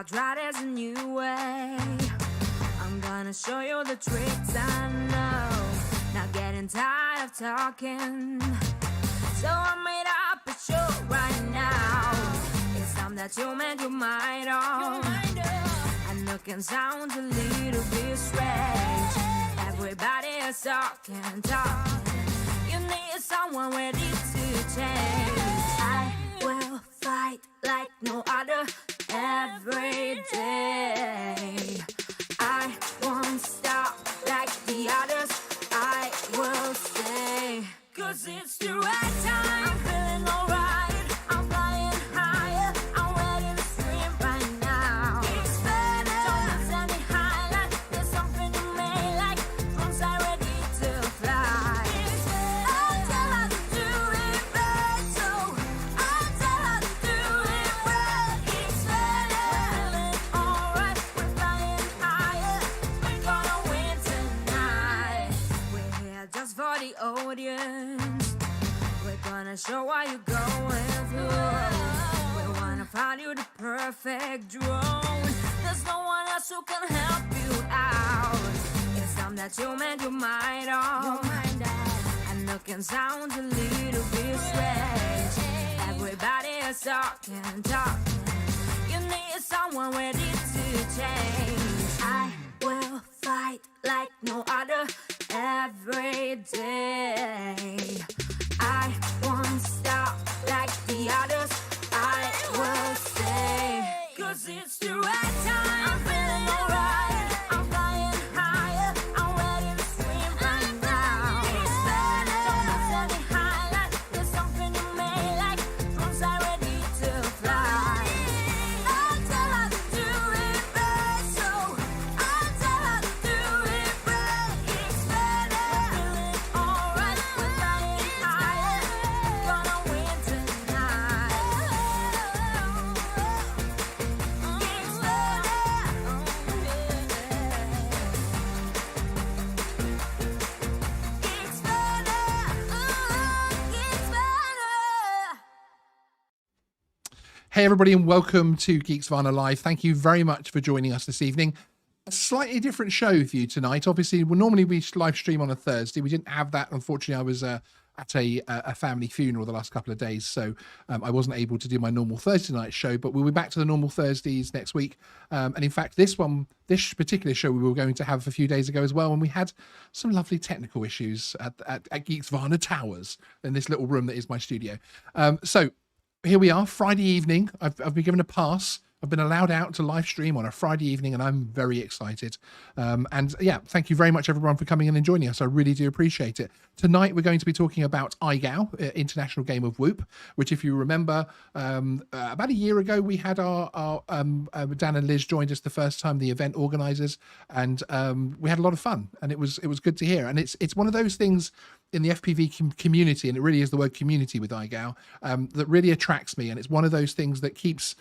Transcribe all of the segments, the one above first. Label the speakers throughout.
Speaker 1: try there's a new way. I'm gonna show you the tricks I know. Not getting tired of talking, so I made up a show right now. It's time that you made your mind up. And looking sounds a little bit strange. Everybody is talking. You need someone ready to change. I will fight like no other every day. I won't stop like the others. I will stay, 'cause it's the right time. I'm feeling alright. I'm flying higher. I'm ready to scream right now. It's better. Don't miss any highlight. There's something you may like. Once I'm ready to fly. It's better. I'll tell her to do it right. So I'll tell her to do it right. It's better. We're feeling alright. We're flying higher. We're gonna win tonight. We're here just for the audience. We're gonna show what you're going through. We wanna find you the perfect drone. There's no one else who can help you out. It's time that you made your mind up. And looking sounds a little bit strange. Everybody is talking. You need someone ready to change. I will fight like no other every day. I won't stop like the others. I will stay, 'cause it's the right time. I'm feeling alright. I'm flying higher. I'm ready to scream right now. It's better. Don't miss any highlight. There's something you may like. Once I'm ready to fly. I'll tell her to do it right. So I'll tell her to do it right. It's better. We're feeling alright. We're flying higher. Gonna win tonight. It's better. It's better.
Speaker 2: Hey everybody, and welcome to Geeksvana Live. Thank you very much for joining us this evening. A slightly different show for you tonight. Obviously, normally we live stream on a Thursday. We didn't have that. Unfortunately, I was at a family funeral the last couple of days, so I wasn't able to do my normal Thursday night show, but we'll be back to the normal Thursdays next week. And in fact, this particular show we were going to have a few days ago as well, and we had some lovely technical issues at Geeksvana Towers in this little room that is my studio. So here we are, Friday evening. I've been given a pass. I've been allowed out to live stream on a Friday evening, and I'm very excited. And yeah, thank you very much everyone for coming in and joining us. I really do appreciate it. Tonight we're going to be talking about IGOW, International Game of Whoop, which, if you remember, about a year ago we had our Dan and Liz joined us the first time, the event organisers, and we had a lot of fun, and it was good to hear. And it's one of those things in the FPV community, and it really is the word community with IGOW, that really attracts me. And it's one of those things that keeps.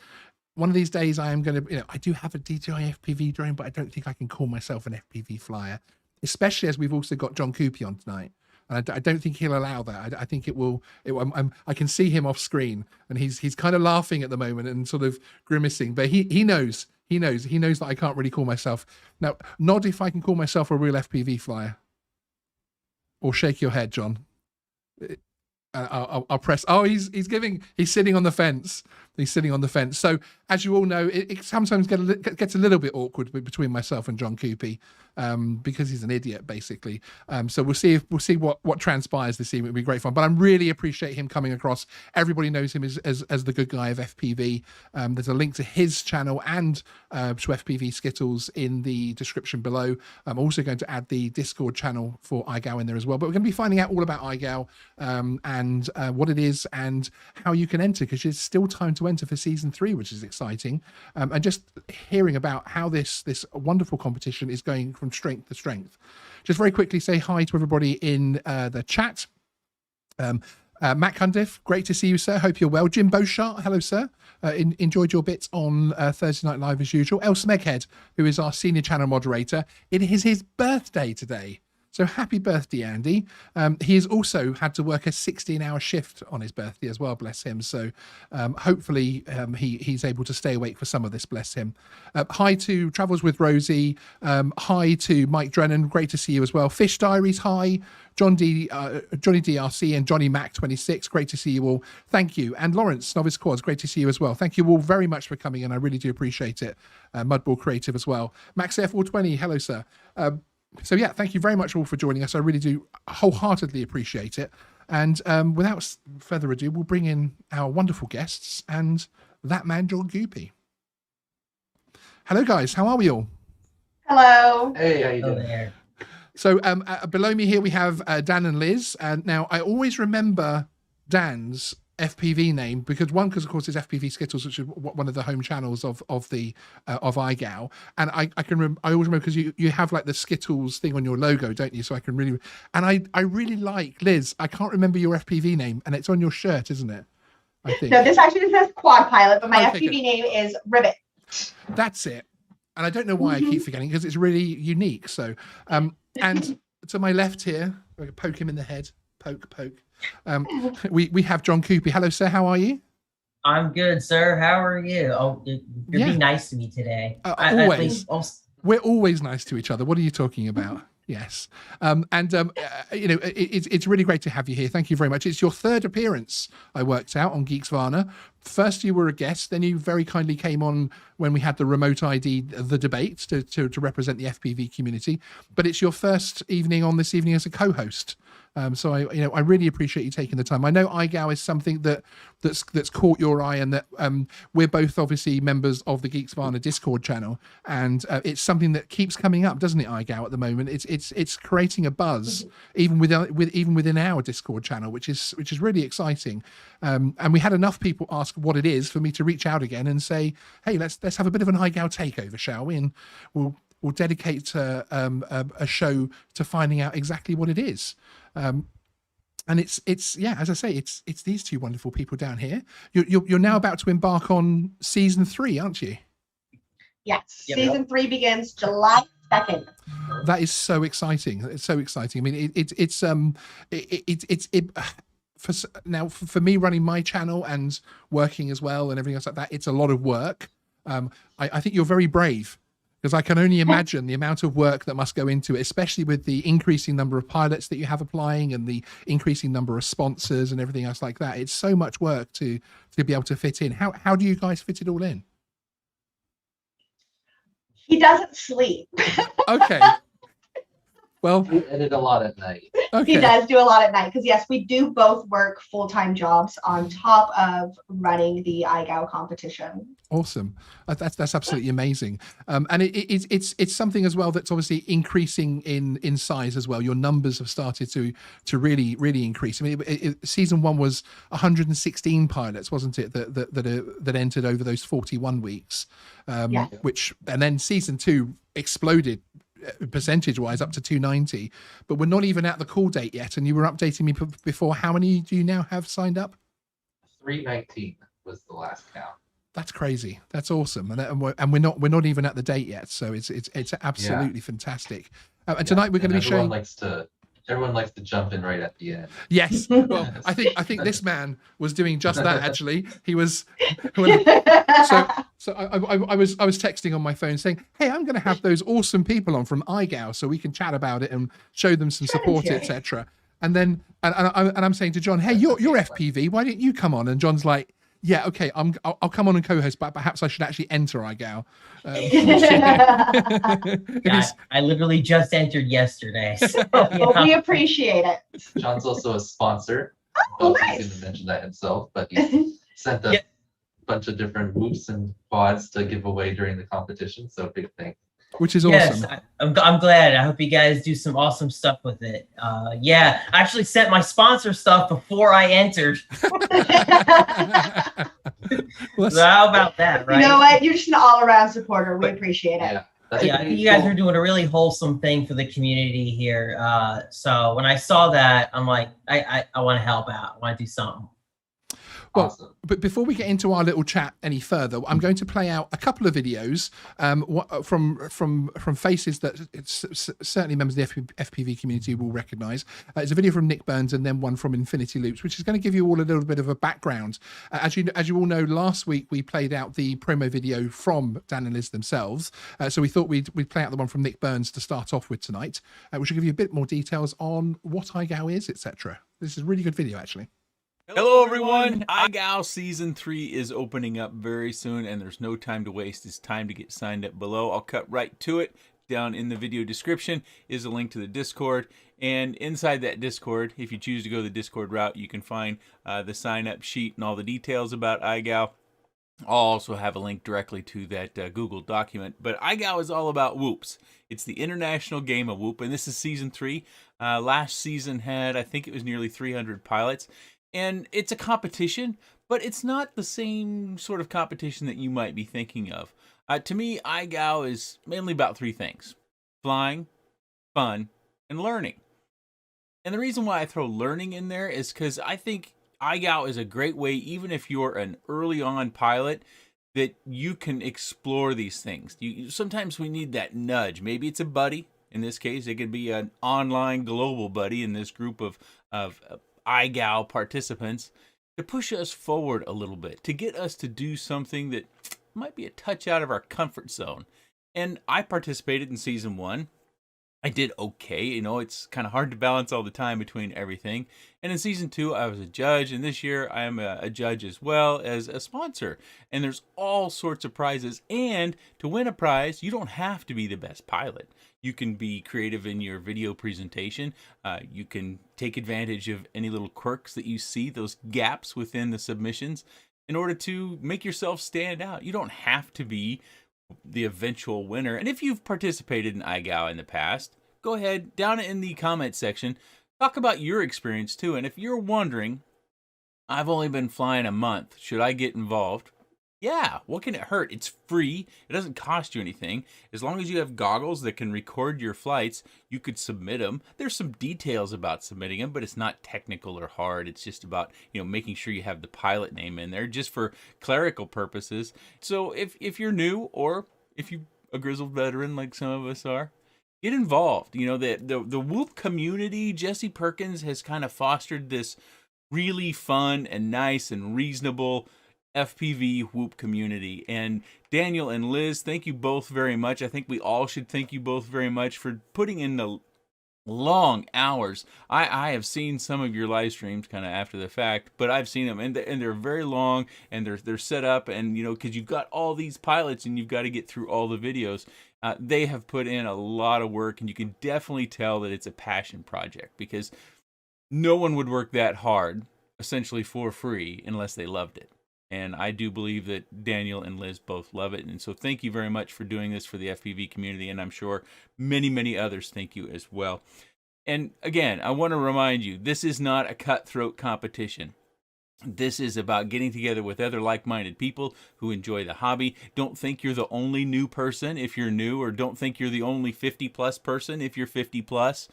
Speaker 2: One of these days I am going to, I do have a DJI FPV drone, but I don't think I can call myself an FPV flyer, especially as we've also got John Cuppi on tonight. And I don't think he'll allow that. I think it will, I can see him off screen, and he's kind of laughing at the moment and sort of grimacing, but he knows that I can't really call myself. Now, nod if I can call myself a real FPV flyer. Or shake your head, John. I'll press. Oh, he's sitting on the fence. He's sitting on the fence. So, as you all know, it sometimes gets a little bit awkward between myself and John Cuppi, because he's an idiot, basically. So we'll see what transpires this evening. It'll be great fun. But I really appreciate him coming across. Everybody knows him as the good guy of FPV. There's a link to his channel and to FPV Skittles in the description below. I'm also going to add the Discord channel for IGOW in there as well. But we're going to be finding out all about IGOW and what it is and how you can enter, because there's still time to enter for season 3, which is exciting. And just hearing about how this wonderful competition is going from strength to strength. Just very quickly say hi to everybody in the chat. Matt Cundiff, great to see you, sir. Hope you're well. Jim Beauchart, hello, sir. Enjoyed your bits on Thursday Night Live as usual. El Smeghead, who is our senior channel moderator. It is his birthday today. So happy birthday, Andy. He has also had to work a 16-hour shift on his birthday as well, bless him. So hopefully he's able to stay awake for some of this, bless him. Hi to Travels with Rosie. Hi to Mike Drennan, great to see you as well. Fish Diaries, hi. Johnny DRC and Johnny Mac 26, great to see you all. Thank you. And Lawrence Novice Quads, great to see you as well. Thank you all very much for coming in. I really do appreciate it. Mudball Creative as well. Max Air 420, hello sir. So yeah, thank you very much all for joining us. I really do wholeheartedly appreciate it. And without further ado, we'll bring in our wonderful guests and that man, John Cuppi. Hello guys, how are we all?
Speaker 3: Hello.
Speaker 4: Hey, how you doing?
Speaker 2: So below me here we have Dan and Liz. And now I always remember Dan's FPV name because of course it's FPV Skittles, which is one of the home channels of IGOW. And I always remember because you have like the Skittles thing on your logo, don't you? So I can really, and I really like Liz. I can't remember your FPV name, and it's on your shirt, isn't it? I think.
Speaker 3: No, this actually says Quad Pilot, but my
Speaker 2: Okay,
Speaker 3: FPV name is Ribbit.
Speaker 2: That's it. And I don't know why I keep forgetting because it's really unique. So, and to my left here, I can poke him in the head. Poke. We have John Cuppi. Hello, sir. How are you?
Speaker 4: I'm good, sir. How are you? Oh, you're being nice to me today.
Speaker 2: Always. We're always nice to each other. What are you talking about? Yes. It's really great to have you here. Thank you very much. It's your third appearance, I worked out, on Geeksvana. First, you were a guest. Then you very kindly came on when we had the remote ID, the debate, to represent the FPV community. But it's your first evening on this evening as a co-host. So I really appreciate you taking the time. I know IGOW is something that's caught your eye, and that we're both obviously members of the Geeksvana Discord channel, and it's something that keeps coming up, doesn't it? IGOW at the moment, it's creating a buzz even within our Discord channel, which is really exciting. And we had enough people ask what it is for me to reach out again and say, hey, let's have a bit of an IGOW takeover, shall we? And we'll dedicate a show to finding out exactly what it is. And it's as I say, it's these two wonderful people down here. You're now about to embark on season 3, aren't you?
Speaker 3: Yes, season 3 begins July 2nd.
Speaker 2: That is so exciting. It's so exciting. I mean, for me running my channel and working as well and everything else like that, it's a lot of work. I think you're very brave, because I can only imagine the amount of work that must go into it, especially with the increasing number of pilots that you have applying and the increasing number of sponsors and everything else like that. It's so much work to be able to fit in. How do you guys fit it all in?
Speaker 3: He doesn't sleep.
Speaker 2: Okay. Well,
Speaker 4: We edit a lot at night.
Speaker 2: okay.
Speaker 3: He does do a lot at night because, yes, we do both work full-time jobs on top of running the IGOW competition.
Speaker 2: Awesome. That's absolutely amazing. And it's something as well that's obviously increasing in size as well. Your numbers have started to really increase. I mean, season 1 was 116 pilots, wasn't it, that entered over those 41 weeks? Which, and then season 2 exploded percentage-wise up to 290. But we're not even at the call date yet. And you were updating me before. How many do you now have signed up?
Speaker 4: 319 was the last count.
Speaker 2: That's crazy. That's awesome, and we're not even at the date yet. So it's absolutely fantastic. And tonight we're going to be showing.
Speaker 4: Everyone likes to jump in right at the end.
Speaker 2: Yes. Well, I think this man was doing just that. Actually, he was. So I was texting on my phone saying, "Hey, I'm going to have those awesome people on from IGOW so we can chat about it and show them some support, etc." And then I'm saying to John, "Hey, you're FPV. Why don't you come on?" And John's like, yeah, okay, I'll come on and co-host, but perhaps I should actually enter IGOW.
Speaker 4: I literally just entered yesterday. So,
Speaker 3: Well, we appreciate it.
Speaker 4: John's also a sponsor.
Speaker 3: Oh,
Speaker 4: He's
Speaker 3: nice.
Speaker 4: going to mention that himself, but he sent a bunch of different whoops and quads to give away during the competition. So big thanks.
Speaker 2: Which is awesome.
Speaker 5: Yes, I'm glad. I hope you guys do some awesome stuff with it. Yeah, I actually sent my sponsor stuff before I entered. So how about that, right?
Speaker 3: You know what? You're just an all-around supporter. We appreciate it.
Speaker 5: Yeah, you guys are doing a really wholesome thing for the community here. So when I saw that, I'm like, I want to help out. I want to do something.
Speaker 2: Well,
Speaker 4: Awesome.
Speaker 2: but before we get into our little chat any further, I'm going to play out a couple of videos from faces that certainly members of the FPV community will recognise. It's a video from Nick Burns and then one from Infinity Loops, which is going to give you all a little bit of a background. As you all know, last week we played out the promo video from Dan and Liz themselves, so we thought we'd play out the one from Nick Burns to start off with tonight, which will give you a bit more details on what IGOW is, etc. This is a really good video, actually.
Speaker 6: Hello everyone, IGOW Season 3 is opening up very soon and there's no time to waste. It's time to get signed up below. I'll cut right to it. Down in the video description is a link to the Discord, and inside that Discord, if you choose to go the Discord route, you can find the sign up sheet and all the details about IGOW. I'll also have a link directly to that Google document. But IGOW is all about whoops. It's the international game of whoop, and this is Season 3. Last season had, I think it was nearly 300 pilots. And it's a competition, but it's not the same sort of competition that you might be thinking of. To me, IGOW is mainly about three things: flying, fun, and learning. And the reason why I throw learning in there is because I think IGOW is a great way, even if you're an early on pilot, that you can explore these things. Sometimes we need that nudge. Maybe it's a buddy. In this case, it could be an online global buddy in this group of IGOW participants to push us forward a little bit, to get us to do something that might be a touch out of our comfort zone. And I participated in Season 1. I did okay. You know, it's kind of hard to balance all the time between everything. And in Season 2, I was a judge, and this year I am a judge as well as a sponsor. And there's all sorts of prizes. And to win a prize, you don't have to be the best pilot. You can be creative in your video presentation. You can take advantage of any little quirks that you see, those gaps within the submissions, in order to make yourself stand out. You don't have to be the eventual winner. And if you've participated in IGOW in the past, go ahead down in the comment section, talk about your experience too. And if you're wondering, I've only been flying a month, should I get involved? Yeah, what can it hurt? It's free. It doesn't cost you anything. As long as you have goggles that can record your flights, you could submit them. There's some details about submitting them, but it's not technical or hard. It's just about, making sure you have the pilot name in there just for clerical purposes. So if you're new, or if you're a grizzled veteran like some of us are, get involved. The Whoop community, Jesse Perkins has kind of fostered this really fun and nice and reasonable FPV Whoop community. And Daniel and Liz, thank you both very much. I think we all should thank you both very much for putting in the long hours. I have seen some of your live streams kind of after the fact, but I've seen them, and they're very long, and they're set up, and because you've got all these pilots and you've got to get through all the videos. They have put in a lot of work, and you can definitely tell that it's a passion project, because no one would work that hard essentially for free unless they loved it. And I do believe that Daniel and Liz both love it. And so thank you very much for doing this for the FPV community. And I'm sure many, many others thank you as well. And again, I want to remind you, this is not a cutthroat competition. This is about getting together with other like-minded people who enjoy the hobby. Don't think you're the only new person if you're new, or don't think you're the only 50-plus person if you're 50-plus.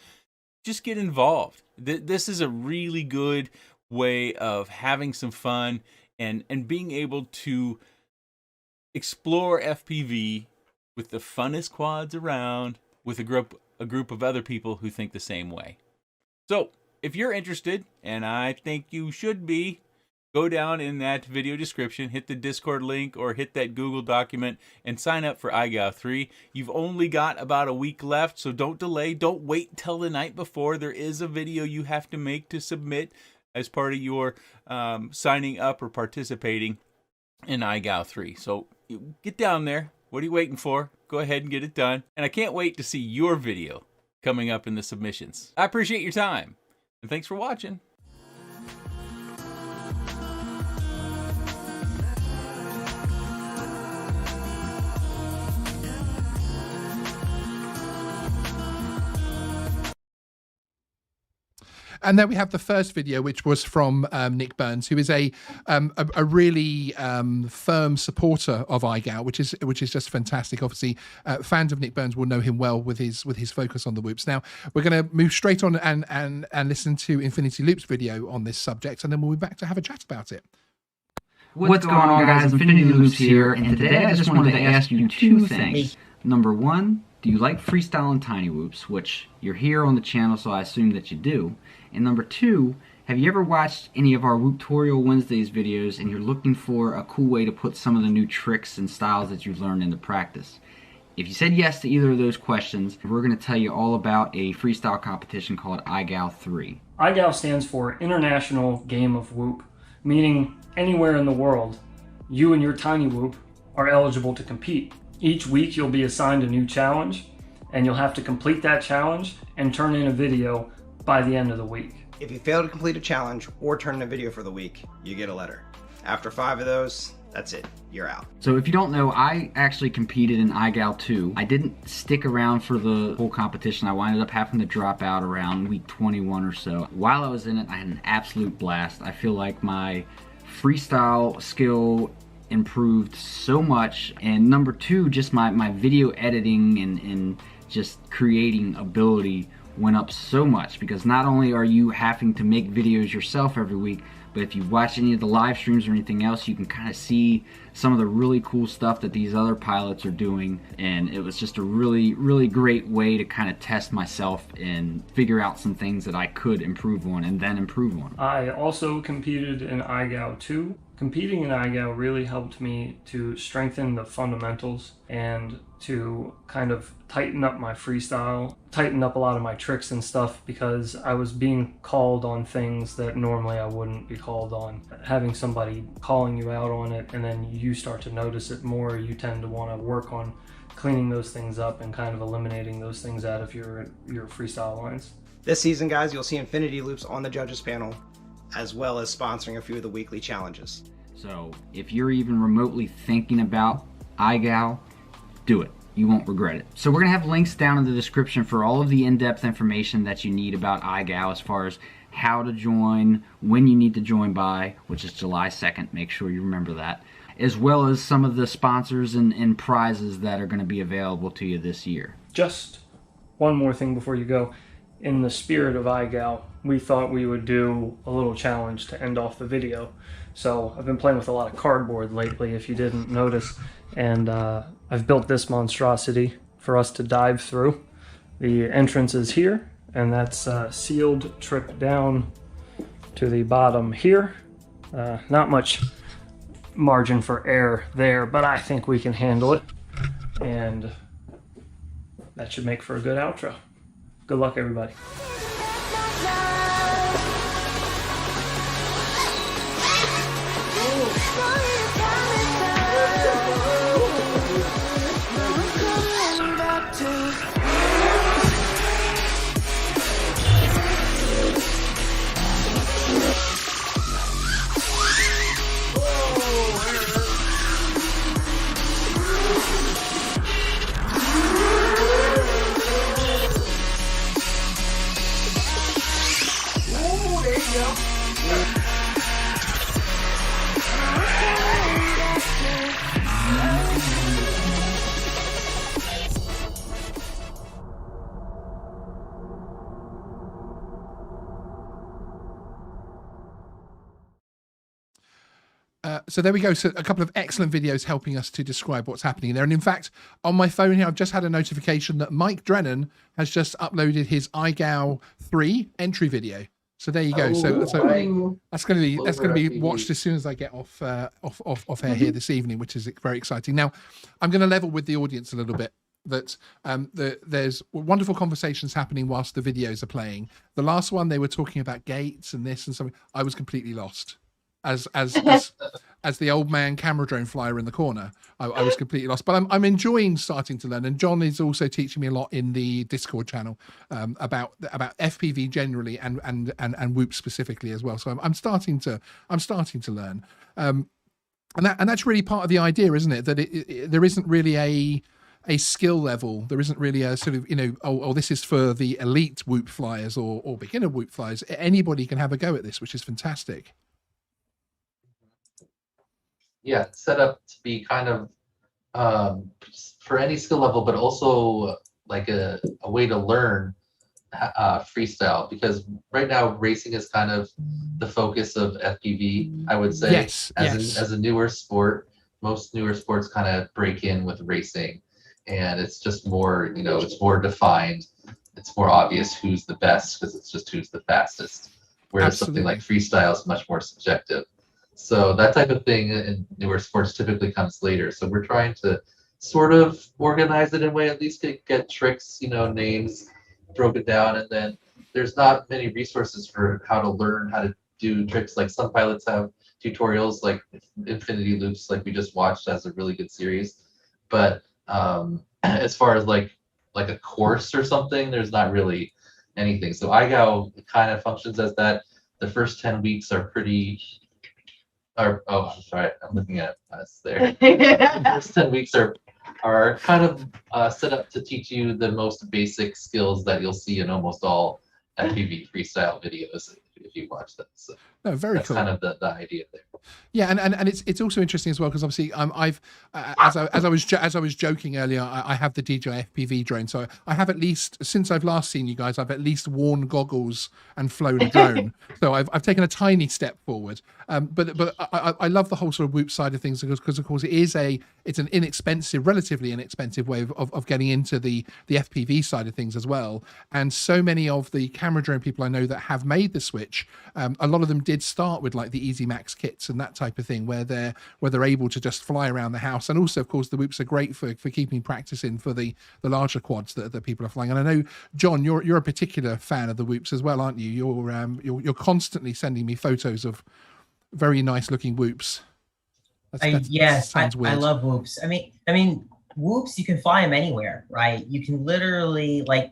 Speaker 6: Just get involved. This is a really good way of having some fun and being able to explore FPV with the funnest quads around, with a group of other people who think the same way. So if you're interested, and I think you should be, go down in that video description, hit the Discord link or hit that Google document and sign up for IGOW 3. You've only got about a week left, so don't delay. Don't wait till the night before. There is a video you have to make to submit as part of your signing up or participating in IGOW 3. So get down there. What are you waiting for? Go ahead and get it done. And I can't wait to see your video coming up in the submissions. I appreciate your time, and thanks for watching.
Speaker 2: And then we have the first video, which was from Nick Burns, who is a really firm supporter of IGOW, which is just fantastic. Obviously, fans of Nick Burns will know him well with his focus on the whoops. Now we're going to move straight on and listen to Infinity Loops video on this subject, and then we'll be back to have a chat about it.
Speaker 7: What's going on, guys? Infinity Loops here, and today I just wanted to ask you two things. Number one, do you like freestyle and tiny whoops, which you're here on the channel, so I assume that you do. And number two, have you ever watched any of our Whooptorial Wednesdays videos and you're looking for a cool way to put some of the new tricks and styles that you've learned into practice? If you said yes to either of those questions, we're going to tell you all about a freestyle competition called IGOW 3.
Speaker 8: IGOW stands for International Game of Whoop, meaning anywhere in the world, you and your tiny whoop are eligible to compete. Each week you'll be assigned a new challenge, and you'll have to complete that challenge and turn in a video by the end of the week.
Speaker 9: If you fail to complete a challenge or turn in a video for the week, you get a letter. After 5 of those, that's it. You're out.
Speaker 7: So if you don't know, I actually competed in IGOW 2. I didn't stick around for the whole competition. I wound up having to drop out around week 21 or so. While I was in it, I had an absolute blast. I feel like my freestyle skill improved so much, and number two, just my video editing and just creating ability went up so much, because not only are you having to make videos yourself every week, but if you watch any of the live streams or anything else, you can kind of see some of the really cool stuff that these other pilots are doing. And it was just a really great way to kind of test myself and figure out some things that I could improve on and then improve on.
Speaker 8: I also competed in IGOW 2. Competing in IGOW really helped me to strengthen the fundamentals and to kind of tighten up my freestyle, tighten up a lot of my tricks and stuff, because I was being called on things that normally I wouldn't be called on. Having somebody calling you out on it and then you start to notice it more, you tend to want to work on cleaning those things up and kind of eliminating those things out of your freestyle lines.
Speaker 9: This season, guys, you'll see Infinity Loops on the judges panel, as well as sponsoring a few of the weekly challenges.
Speaker 7: So if you're even remotely thinking about IGOW, do it. You won't regret it. So we're going to have links down in the description for all of the in-depth information that you need about IGOW, as far as how to join, when you need to join by, which is July 2nd. Make sure you remember that. As well as some of the sponsors and prizes that are going to be available to you this year.
Speaker 8: Just one more thing before you go. In the spirit of IGOW, we thought we would do a little challenge to end off the video. So I've been playing with a lot of cardboard lately, if you didn't notice, and I've built this monstrosity for us to dive through. The entrance is here, and that's a sealed trip down to the bottom here. Not much margin for error there, but I think we can handle it, and that should make for a good outro. Good luck, everybody.
Speaker 2: So there we go. So a couple of excellent videos helping us to describe what's happening there. And in fact, on my phone here, I've just had a notification that Mike Drennan has just uploaded his IGOW 3 entry video. So there you go. So that's going to be watched as soon as I get off air here this evening, which is very exciting. Now, I'm going to level with the audience a little bit. That there's wonderful conversations happening whilst the videos are playing. The last one, they were talking about gates and this and something. I was completely lost. As the old man camera drone flyer in the corner, I was completely lost. But I'm enjoying starting to learn, and John is also teaching me a lot in the Discord channel about FPV generally and Whoop specifically as well. So I'm starting to learn, and that's really part of the idea, isn't it? That there isn't really a skill level. There isn't really a sort of, this is for the elite Whoop flyers or beginner Whoop flyers. Anybody can have a go at this, which is fantastic.
Speaker 4: Yeah, it's set up to be kind of for any skill level, but also like a way to learn freestyle, because right now racing is kind of the focus of FPV. I would say,
Speaker 2: Yes,
Speaker 4: as a newer sport, most newer sports kind of break in with racing, and it's just more, it's more defined. It's more obvious who's the best because it's just who's the fastest. Whereas something like freestyle is much more subjective. So that type of thing in newer sports typically comes later. So we're trying to sort of organize it in a way, at least get tricks, names broken down, and then there's not many resources for how to learn how to do tricks. Like some pilots have tutorials, like Infinity Loops, like we just watched, as a really good series. But as far as like a course or something, there's not really anything. So IGOW kind of functions as that. The first 10 weeks are I'm sorry, I'm looking at us there. The first 10 weeks are kind of set up to teach you the most basic skills that you'll see in almost all FPV freestyle videos if you watch them. So
Speaker 2: no, very
Speaker 4: that's
Speaker 2: cool.
Speaker 4: kind of the idea there.
Speaker 2: Yeah, and it's also interesting as well, because obviously I've as I was joking earlier, I have the DJI FPV drone, so I have, at least since I've last seen you guys, I've at least worn goggles and flown a drone. So I've taken a tiny step forward. But I love the whole sort of Whoop side of things, because of course it's an relatively inexpensive way of getting into the FPV side of things as well. And so many of the camera drone people I know that have made the switch, a lot of them did start with like the Easy Max kits and that type of thing, where they're able to just fly around the house. And also, of course, the Whoops are great for keeping practice in for the larger quads that people are flying. And I know, John, you're a particular fan of the Whoops as well, aren't you? You're constantly sending me photos of very nice looking Whoops.
Speaker 5: Yes, I love Whoops. I mean, Whoops, you can fly them anywhere, right? You can literally, like,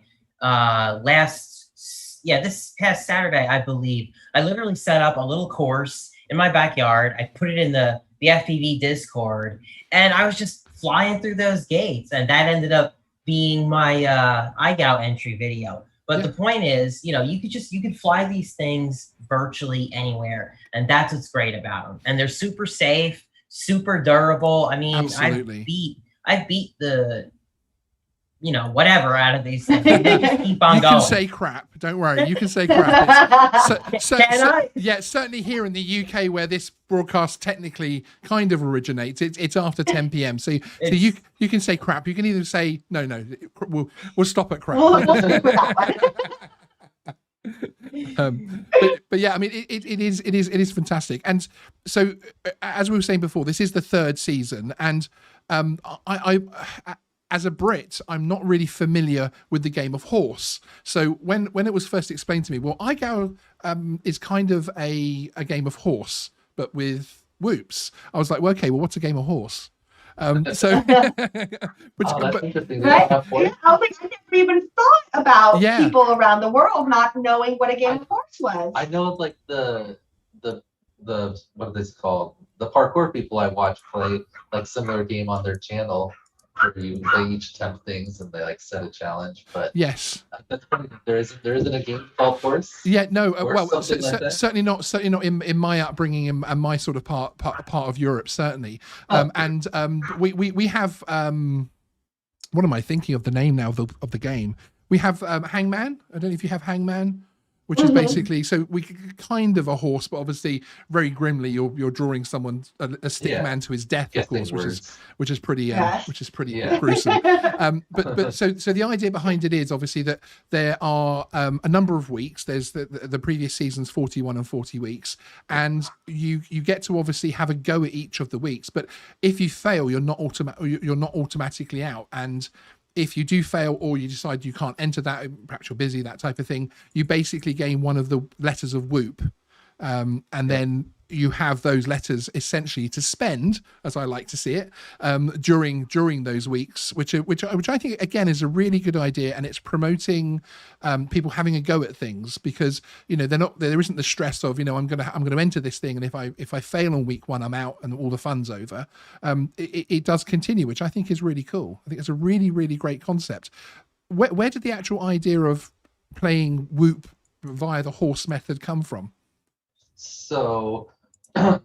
Speaker 5: this past Saturday, I believe, I literally set up a little course in my backyard. I put it in the FPV Discord, and I was just flying through those gates, and that ended up being my IGOW entry video. But the point is, you could fly these things virtually anywhere, and that's what's great about them. And they're super safe, super durable. I mean,
Speaker 2: absolutely.
Speaker 5: I've beat the whatever out of these things. They just keep on going.
Speaker 2: You can say crap. Don't worry. You can say crap. Yeah, certainly here in the UK, where this broadcast technically kind of originates, it's after 10 p.m. So you can say crap. You can either say no. We'll stop at crap. But yeah, I mean, it is fantastic. And so, as we were saying before, this is the third season, and I as a Brit, I'm not really familiar with the game of horse. So when it was first explained to me, well, IGOW is kind of a game of horse, but with Whoops. I was like, well, okay, well, what's a game of horse?
Speaker 3: That's interesting. Right? Yeah, I was like, I never even thought about people around the world not knowing what a game of horse was.
Speaker 4: I know, like the what is this called? The parkour people I watch play like similar game on their channel, where they each attempt things and they like set a challenge. But
Speaker 2: yes,
Speaker 4: that's funny. There isn't a game called horse.
Speaker 2: Yeah, no. Well, certainly not in my upbringing and my sort of part of Europe, certainly. And we have what am I thinking of the name now of the game? We have Hangman. I don't know if you have Hangman, which is basically, so we kind of a horse, but obviously very grimly you're drawing someone a stick man to his death, of course, which is pretty gruesome. But so the idea behind it is obviously that there are a number of weeks. There's the previous season's 41 and 40 weeks, and you get to obviously have a go at each of the weeks. But if you fail, you're not automatically out. And if you do fail, or you decide you can't enter that, perhaps you're busy, that type of thing, you basically gain one of the letters of Whoop. And then you have those letters essentially to spend, as I like to see it, during those weeks, which I think again is a really good idea, and it's promoting people having a go at things, because there isn't the stress of I'm going to enter this thing, and if I fail on week one, I'm out and all the fun's over. It does continue, which I think is really cool. I think it's a really, really great concept. Where did the actual idea of playing Whoop via the horse method come from?
Speaker 4: So you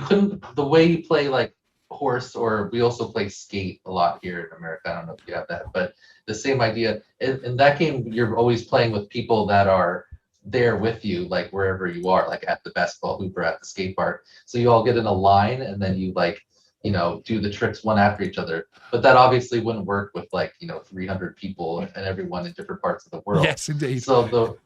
Speaker 4: couldn't, the way you play like horse, or we also play skate a lot here in America. I don't know if you have that, but the same idea. In that game, you're always playing with people that are there with you, like wherever you are, like at the basketball hoop or at the skate park. So you all get in a line, and then you like, you know, do the tricks one after each other. But that obviously wouldn't work with like, you know, 300 people and everyone in different parts of the world.
Speaker 2: Yes, indeed.
Speaker 4: So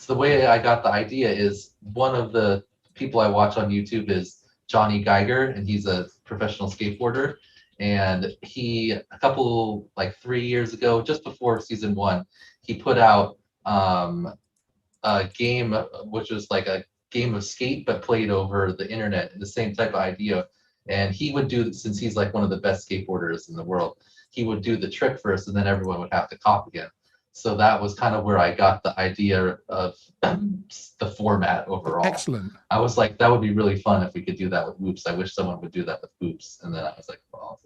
Speaker 4: the way I got the idea is, one of the people I watch on YouTube is Johnny Geiger, and he's a professional skateboarder. And he, a couple, like 3 years ago, just before season 1, he put out a game which was like a game of skate but played over the internet, the same type of idea. And he would do, since he's like one of the best skateboarders in the world, he would do the trick first, and then everyone would have to copy him. So that was kind of where I got the idea of the format overall.
Speaker 2: Excellent.
Speaker 4: I was like, that would be really fun if we could do that with Whoops. I wish someone would do that with Whoops. And then I was like, well,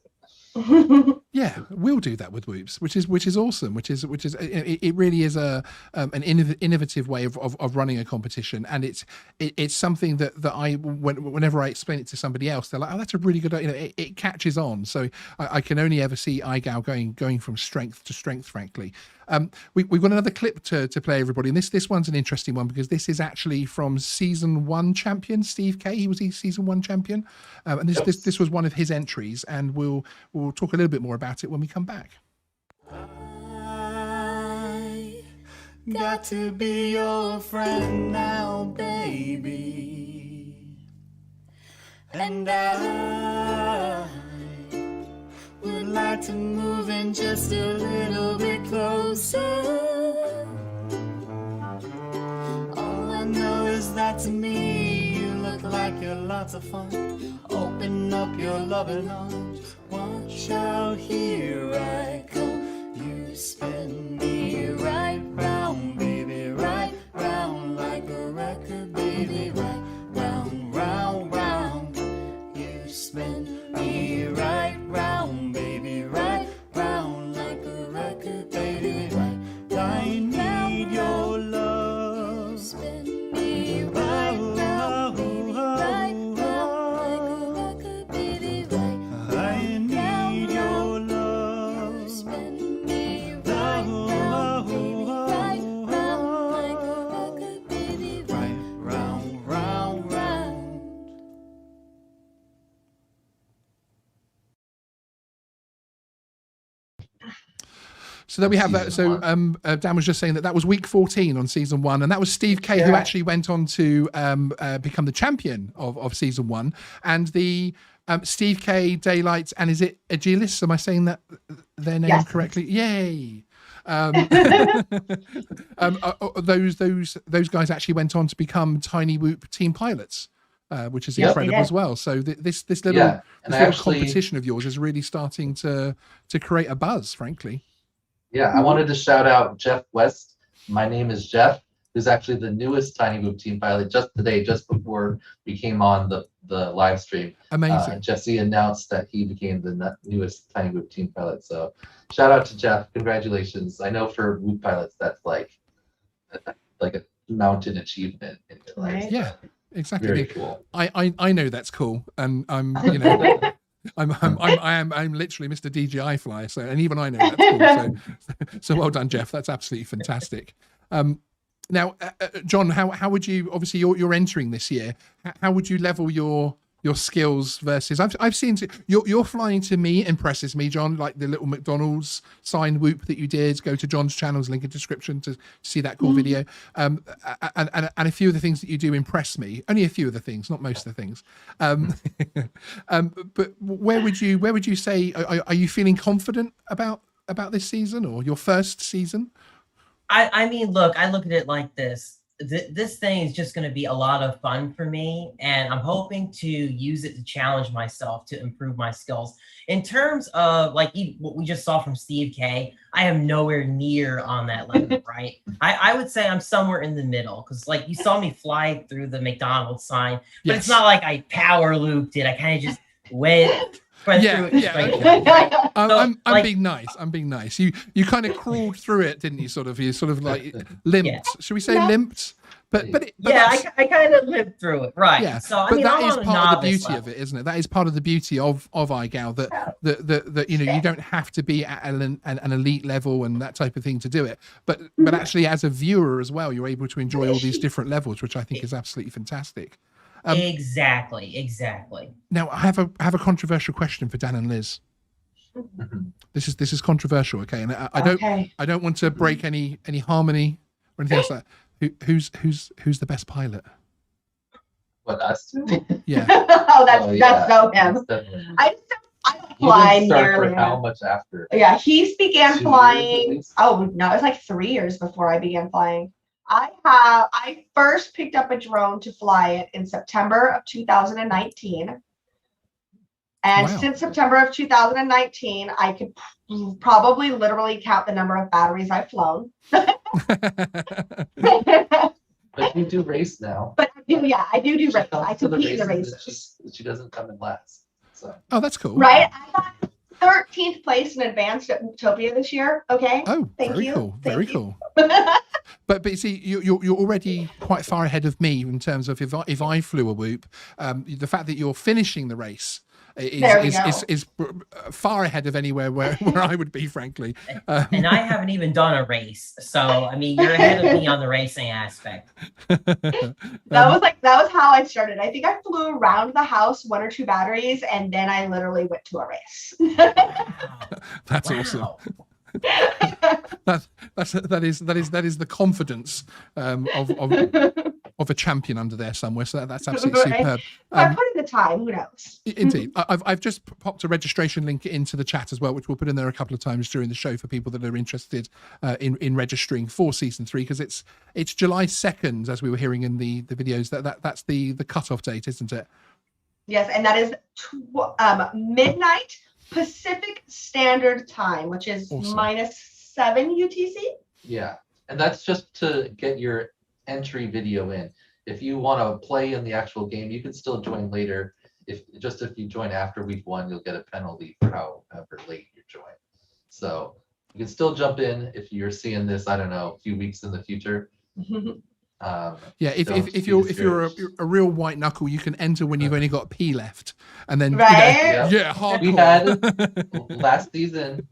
Speaker 2: yeah, we'll do that with Whoops, which is awesome. It really is an innovative way of running a competition, and it's something that I whenever I explain it to somebody else, they're like, oh, that's a really good idea. You know, it catches on. So I can only ever see IGOW going from strength to strength, frankly. We've got another clip to play, everybody, and this one's an interesting one, because this is actually from season 1 champion Steve K. He was the season 1 champion, and this was one of his entries, and we'll talk a little bit more about it when we come back.
Speaker 1: I got to be your friend now, baby, and I would like to move in just a little bit closer. All I know is that to me you look like you're lots of fun. Open up your loving arms, watch out, here I come. You spin me right round, baby, right round like a record, baby, right round, round, round. You spin me right round, baby, right round like a record, baby, right. I need your love. Spin me right round, baby, right round like a record, baby, right. I need your love. Spin me right round, baby, right round like a record, baby, right round, round, round.
Speaker 2: So there we have that. So Dan was just saying that was week 14 on season 1, and that was Steve K, who actually went on to become the champion of season 1, and the Steve K, Daylight, and is it Agilis? Am I saying that their name correctly? Yay! Those guys actually went on to become Tiny Whoop team pilots, which is incredible as well. So this little competition of yours is really starting to create a buzz, frankly.
Speaker 4: Yeah, I wanted to shout out Jeff West. My name is Jeff, who's actually the newest Tiny Whoop team pilot just today, just before we came on the live stream.
Speaker 2: Amazing.
Speaker 4: Jesse announced that he became the newest Tiny Whoop team pilot. So shout out to Jeff. Congratulations. I know for Whoop pilots, that's like a mountain achievement in your life.
Speaker 2: Yeah, exactly.
Speaker 4: Very cool.
Speaker 2: I know that's cool, and I'm you know. I'm literally Mr. DJI fly, so, and even I know that's cool. So well done, Jeff. That's absolutely fantastic. Now, John, how would you, obviously you're entering this year, how would you level your skills versus, I've seen your flying to me impresses me, John, like the little McDonald's sign whoop that you did. Go to John's channel's link in description to see that cool video. And a few of the things that you do impress me. Only a few of the things, not most of the things. But where would you say, are you feeling confident about this season, or your first season?
Speaker 5: I mean, look, I look at it like this. This thing is just going to be a lot of fun for me, and I'm hoping to use it to challenge myself to improve my skills. In terms of like what we just saw from Steve K, I am nowhere near on that level, right? I would say I'm somewhere in the middle, because like you saw me fly through the McDonald's sign, but it's not like I power looped it. I kind of just went. I'm
Speaker 2: being nice. I'm being nice. You kind of crawled through it, didn't you? You sort of like limped. Should we say limped? but
Speaker 5: Yeah,
Speaker 2: that's-
Speaker 5: I kind of lived through it, right?
Speaker 2: Yeah,
Speaker 5: So I
Speaker 2: but
Speaker 5: mean,
Speaker 2: that
Speaker 5: I'm
Speaker 2: is
Speaker 5: on a
Speaker 2: part of the
Speaker 5: novice
Speaker 2: beauty of
Speaker 5: level.
Speaker 2: it, isn't it? That is part of the beauty of IGOW, that you know, you don't have to be at an elite level and that type of thing to do it, but actually as a viewer as well, you're able to enjoy all these different levels, which I think is absolutely fantastic.
Speaker 5: Exactly.
Speaker 2: Now I have a controversial question for Dan and Liz. This is controversial, okay? And I don't want to break any harmony or anything else like that. Who's the best pilot?
Speaker 4: What, us?
Speaker 2: Yeah.
Speaker 3: That's so him. I don't fly nearly.
Speaker 4: How much after?
Speaker 3: Yeah, he began
Speaker 4: 2 years
Speaker 3: flying.
Speaker 4: at least?
Speaker 3: Oh no, it was like 3 years before I began flying. I first picked up a drone to fly it in September of 2019. And
Speaker 2: Wow.
Speaker 3: since September of 2019, I could probably literally count the number of batteries I've flown.
Speaker 4: But you do race now.
Speaker 3: But I do
Speaker 4: She
Speaker 3: race.
Speaker 4: comes
Speaker 3: I
Speaker 4: to the
Speaker 3: compete in the
Speaker 4: races
Speaker 3: races.
Speaker 4: and she doesn't come in last. So
Speaker 2: Oh, that's cool.
Speaker 3: Right? I got 13th place in advanced at Utopia this year. Okay.
Speaker 2: Oh,
Speaker 3: Thank
Speaker 2: very
Speaker 3: you.
Speaker 2: cool.
Speaker 3: Thank
Speaker 2: Very
Speaker 3: you.
Speaker 2: cool. But you see, you're already quite far ahead of me in terms of if I flew a whoop, the fact that you're finishing the race is far ahead of anywhere where I would be, frankly.
Speaker 5: And I haven't even done a race, so I mean, you're ahead of me on the racing aspect.
Speaker 3: That was how I started. I think I flew around the house 1 or 2 batteries, and then I literally went to a race.
Speaker 2: That's awesome. That is the confidence of a champion under there somewhere. So that's absolutely superb.
Speaker 3: I put in the time. Who knows?
Speaker 2: Indeed. I've just popped a registration link into the chat as well, which we'll put in there a couple of times during the show for people that are interested in registering for season 3, because it's July 2nd, as we were hearing in the videos. That's the cutoff date, isn't it?
Speaker 3: Yes, and that is midnight Pacific Standard Time, which is
Speaker 2: Awesome.
Speaker 3: -7 UTC.
Speaker 4: yeah, and that's just to get your entry video in. If you want to play in the actual game, you can still join later. If you join after week 1, you'll get a penalty for however late you join. So you can still jump in if you're seeing this, I don't know, a few weeks in the future.
Speaker 2: Yeah, if you're a real white knuckle, you can enter when you've only got a P left, and then
Speaker 3: Right?
Speaker 2: yeah, hardcore.
Speaker 4: We had last season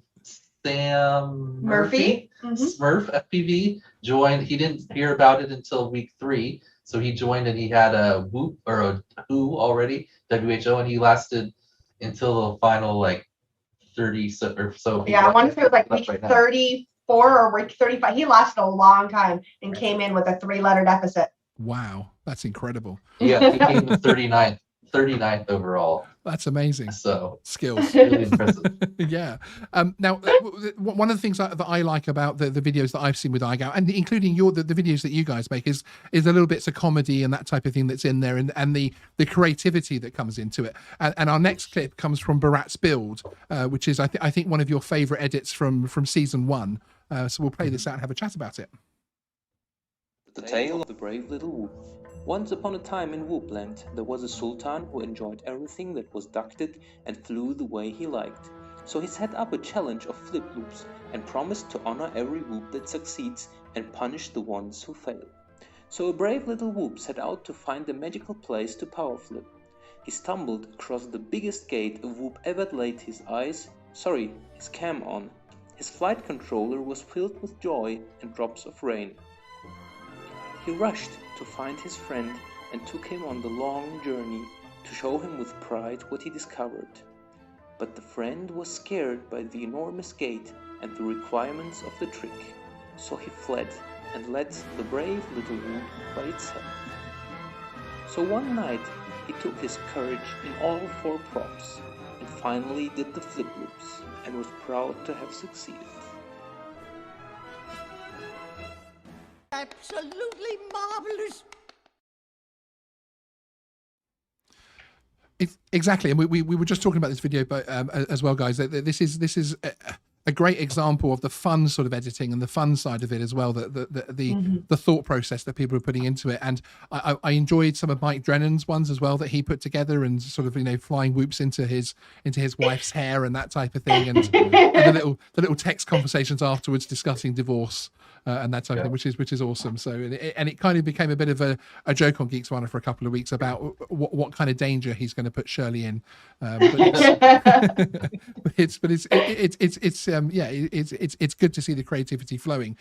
Speaker 4: Sam
Speaker 3: Murphy.
Speaker 4: Smurf FPV joined. He didn't hear about it until week 3, so he joined and he had a whoop or a WHO already, WHO, and he lasted until the final like 30 or so.
Speaker 3: Yeah, I want to say it was like week 34 or week 35. He lasted a long time and came in with a 3-letter deficit.
Speaker 2: Wow, that's incredible.
Speaker 4: Yeah, he came in 39th overall.
Speaker 2: That's amazing.
Speaker 4: So
Speaker 2: Skills.
Speaker 4: really impressive.
Speaker 2: Yeah. Now, one of the things that I like about the videos that I've seen with IGOW, and including the videos that you guys make, is the little bits of comedy and that type of thing that's in there, and the creativity that comes into it. And our next clip comes from Berats Builds, which is I think one of your favorite edits from season 1. So we'll play this out and have a chat about it.
Speaker 10: The Tale of the Brave Little Wolf. Once upon a time in Whoopland, there was a sultan who enjoyed everything that was ducted and flew the way he liked. So he set up a challenge of flip loops and promised to honor every whoop that succeeds and punish the ones who fail. So a brave little whoop set out to find the magical place to power flip. He stumbled across the biggest gate a whoop ever laid his cam on. His flight controller was filled with joy and drops of rain. He rushed to find his friend and took him on the long journey to show him with pride what he discovered. But the friend was scared by the enormous gate and the requirements of the trick, so he fled and let the brave little whoop by itself. So one night he took his courage in all 4 props and finally did the flip loops and was proud to have succeeded.
Speaker 11: Absolutely marvelous.
Speaker 2: Exactly, and we were just talking about this video, but as well, guys, this is a great example of the fun sort of editing and the fun side of it as well, the thought process that people are putting into it. And I enjoyed some of Mike Drennan's ones as well that he put together, and sort of, you know, flying whoops into his wife's hair and that type of thing, and the little text conversations afterwards discussing divorce and that type of thing, which is awesome. So it kind of became a bit of a joke on Geeksvana for a couple of weeks about what kind of danger he's going to put Shirley in. It's good to see the creativity flowing.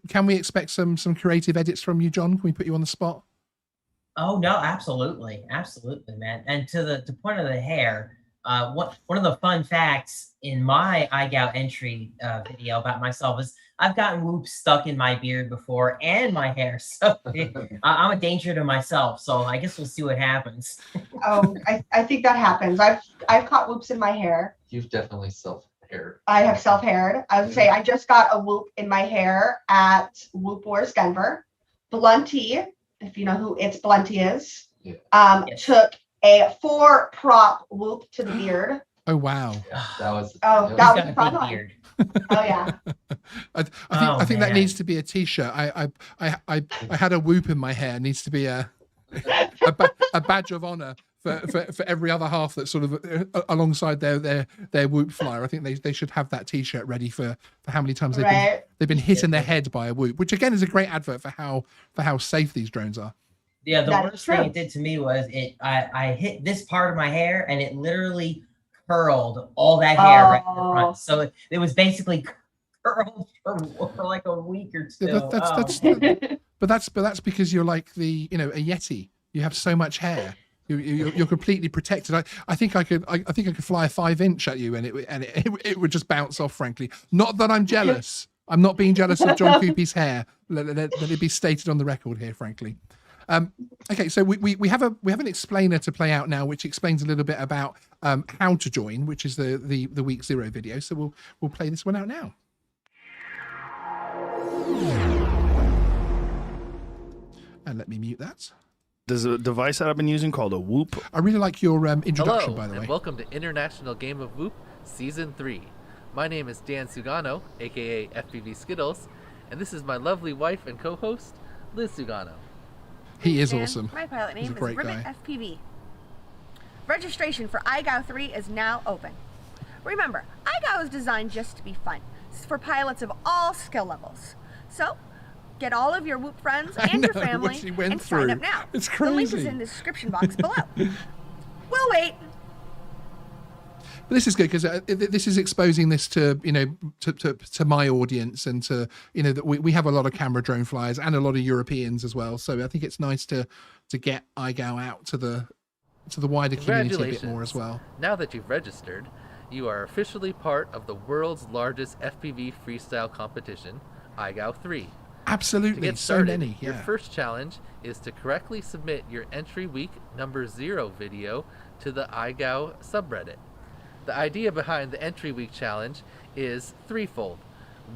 Speaker 2: Can we expect some creative edits from you, John? Can we put you on the spot?
Speaker 5: Oh no, absolutely, man. And to the point of the hair, one of the fun facts in my IGOW entry video about myself is I've gotten whoops stuck in my beard before and my hair, so I'm a danger to myself. So I guess we'll see what happens.
Speaker 3: Oh, I think that happens. I've caught whoops in my hair.
Speaker 4: You've definitely self-haired.
Speaker 3: I have self-haired. I would say I just got a whoop in my hair at Whoop Wars Denver. Blunty, if you know who It's Blunty is, took a 4-prop whoop to the beard.
Speaker 2: Oh wow!
Speaker 4: Yeah, that was
Speaker 3: a fun one. Oh yeah.
Speaker 2: I think that needs to be a T-shirt. I had a whoop in my hair. It needs to be a badge of honor for every other half that's sort of alongside their whoop flyer. I think they should have that T-shirt ready for how many times they've been hit in their head by a whoop, which again is a great advert for how safe these drones are.
Speaker 5: Yeah, the worst thing it did to me was I hit this part of my hair and it literally curled all that hair right in the front. So it was basically curled for like a week or two.
Speaker 2: But that's because you're like a Yeti. You have so much hair. You're completely protected. I think I could fly a 5-inch at you and it would just bounce off. Frankly, not that I'm jealous. I'm not being jealous of John Cuppi's hair. Let it be stated on the record here. Frankly. Okay, so we have an explainer to play out now, which explains a little bit about how to join, which is the week 0 video. So we'll play this one out now. And let me mute that.
Speaker 12: There's a device that I've been using called a Whoop.
Speaker 2: I really like your introduction,
Speaker 13: Hello,
Speaker 2: by the way.
Speaker 13: And welcome to International Game of Whoop Season 3. My name is Dan Sugano, aka FPV Skittles, and this is my lovely wife and co-host, Liz Sugano.
Speaker 2: He is awesome.
Speaker 14: My pilot name is
Speaker 2: Ribbit
Speaker 14: guy. FPV. Registration for IGOW 3 is now open. Remember, IGOW is designed just to be fun. It's for pilots of all skill levels. So, get all of your Whoop friends and your family and sign up now.
Speaker 2: It's crazy.
Speaker 14: The link is in the description box below. We'll wait.
Speaker 2: But this is good because this is exposing this to to my audience, and to that we have a lot of camera drone flyers and a lot of Europeans as well. So I think it's nice to get IGOW out to the wider community a bit more as well.
Speaker 13: Now that you've registered, you are officially part of the world's largest FPV freestyle competition, IGOW 3.
Speaker 2: Absolutely,
Speaker 13: to get started,
Speaker 2: so many. Yeah.
Speaker 13: Your first challenge is to correctly submit your entry week number 0 video to the IGOW subreddit. The idea behind the entry week challenge is threefold.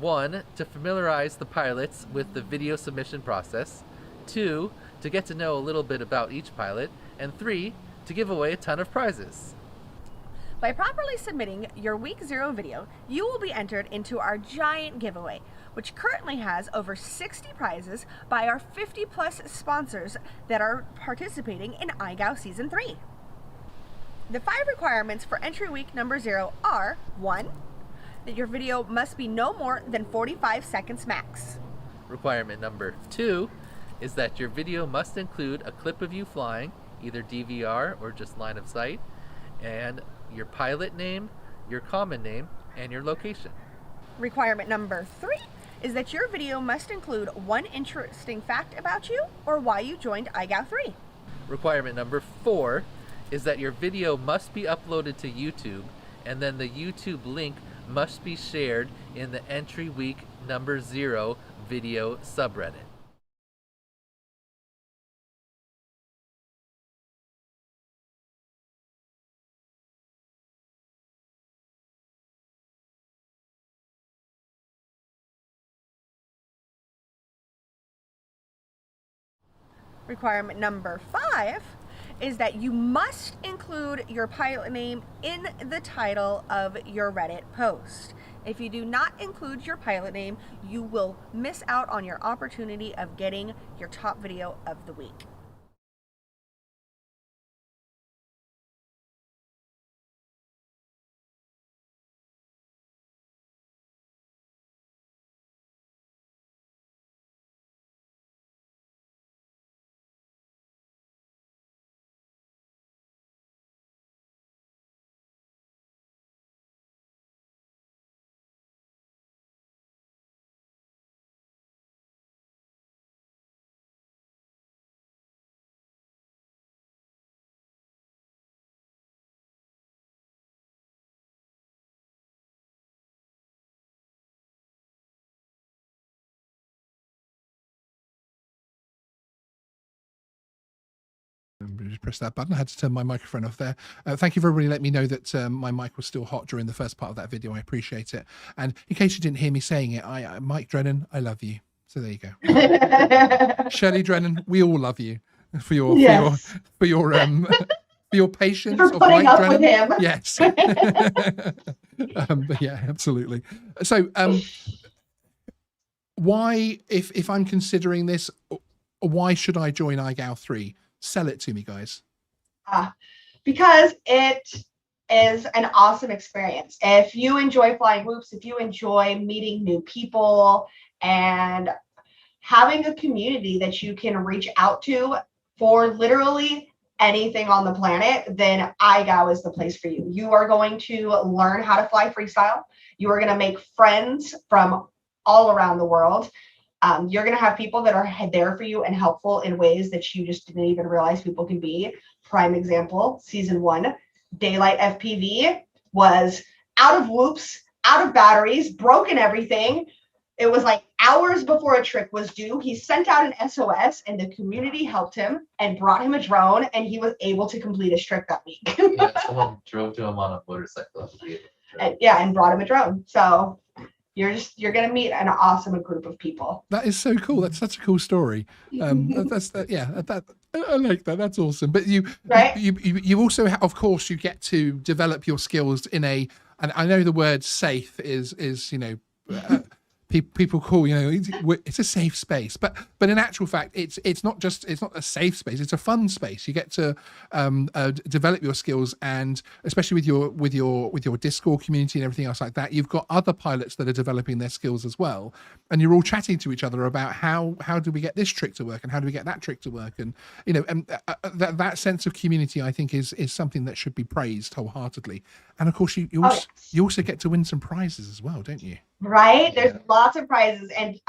Speaker 13: 1, to familiarize the pilots with the video submission process. 2, to get to know a little bit about each pilot. And 3, to give away a ton of prizes.
Speaker 14: By properly submitting your week 0 video, you will be entered into our giant giveaway, which currently has over 60 prizes by our 50+ sponsors that are participating in IGOW Season 3. The 5 requirements for entry week number 0 are 1, that your video must be no more than 45 seconds max.
Speaker 13: Requirement number 2 is that your video must include a clip of you flying, either DVR or just line of sight, and your pilot name, your common name, and your location.
Speaker 14: Requirement number 3 is that your video must include one interesting fact about you or why you joined IGOW 3.
Speaker 13: Requirement number 4 is that your video must be uploaded to YouTube, and then the YouTube link must be shared in the entry week number 0 video subreddit.
Speaker 14: Requirement number 5 is that you must include your pilot name in the title of your Reddit post. If you do not include your pilot name, you will miss out on your opportunity of getting your top video of the week.
Speaker 2: Just press that button. I had to turn my microphone off there. Thank you for everybody letting me know that my mic was still hot during the first part of that video. I appreciate it. And in case you didn't hear me saying it, Mike Drennan, I love you. So there you go. Shelley Drennan, we all love you for your for your patience
Speaker 3: For
Speaker 2: of
Speaker 3: putting
Speaker 2: Mike
Speaker 3: up
Speaker 2: Drennan.
Speaker 3: with him.
Speaker 2: Yes. But yeah, absolutely. So why, if I'm considering this, why should I join IGOW 3? Sell it to me, guys.
Speaker 3: Because it is an awesome experience. If you enjoy flying whoops, if you enjoy meeting new people and having a community that you can reach out to for literally anything on the planet, then IGOW is the place for you. You are going to learn how to fly freestyle. You are going to make friends from all around the world. You're going to have people that are there for you and helpful in ways that you just didn't even realize people can be. Prime example, season 1, Daylight FPV was out of whoops, out of batteries, broken everything. It was like hours before a trick was due. He sent out an SOS and the community helped him and brought him a drone, and he was able to complete his trick that week.
Speaker 4: Yeah, someone drove to him on a motorcycle.
Speaker 3: And brought him a drone. So you're gonna meet an awesome group of people.
Speaker 2: That is so cool. That's such a cool story. I like that. That's awesome. But you also of course you get to develop your skills in and I know the word safe is people call, it's a safe space, but in actual fact, it's not a safe space. It's a fun space. You get to develop your skills, and especially with your Discord community and everything else like that, you've got other pilots that are developing their skills as well, and you're all chatting to each other about how do we get this trick to work and how do we get that trick to work, and that sense of community, I think, is something that should be praised wholeheartedly. And of course, you also get to win some prizes as well, don't you?
Speaker 3: Right? There's lots of prizes, and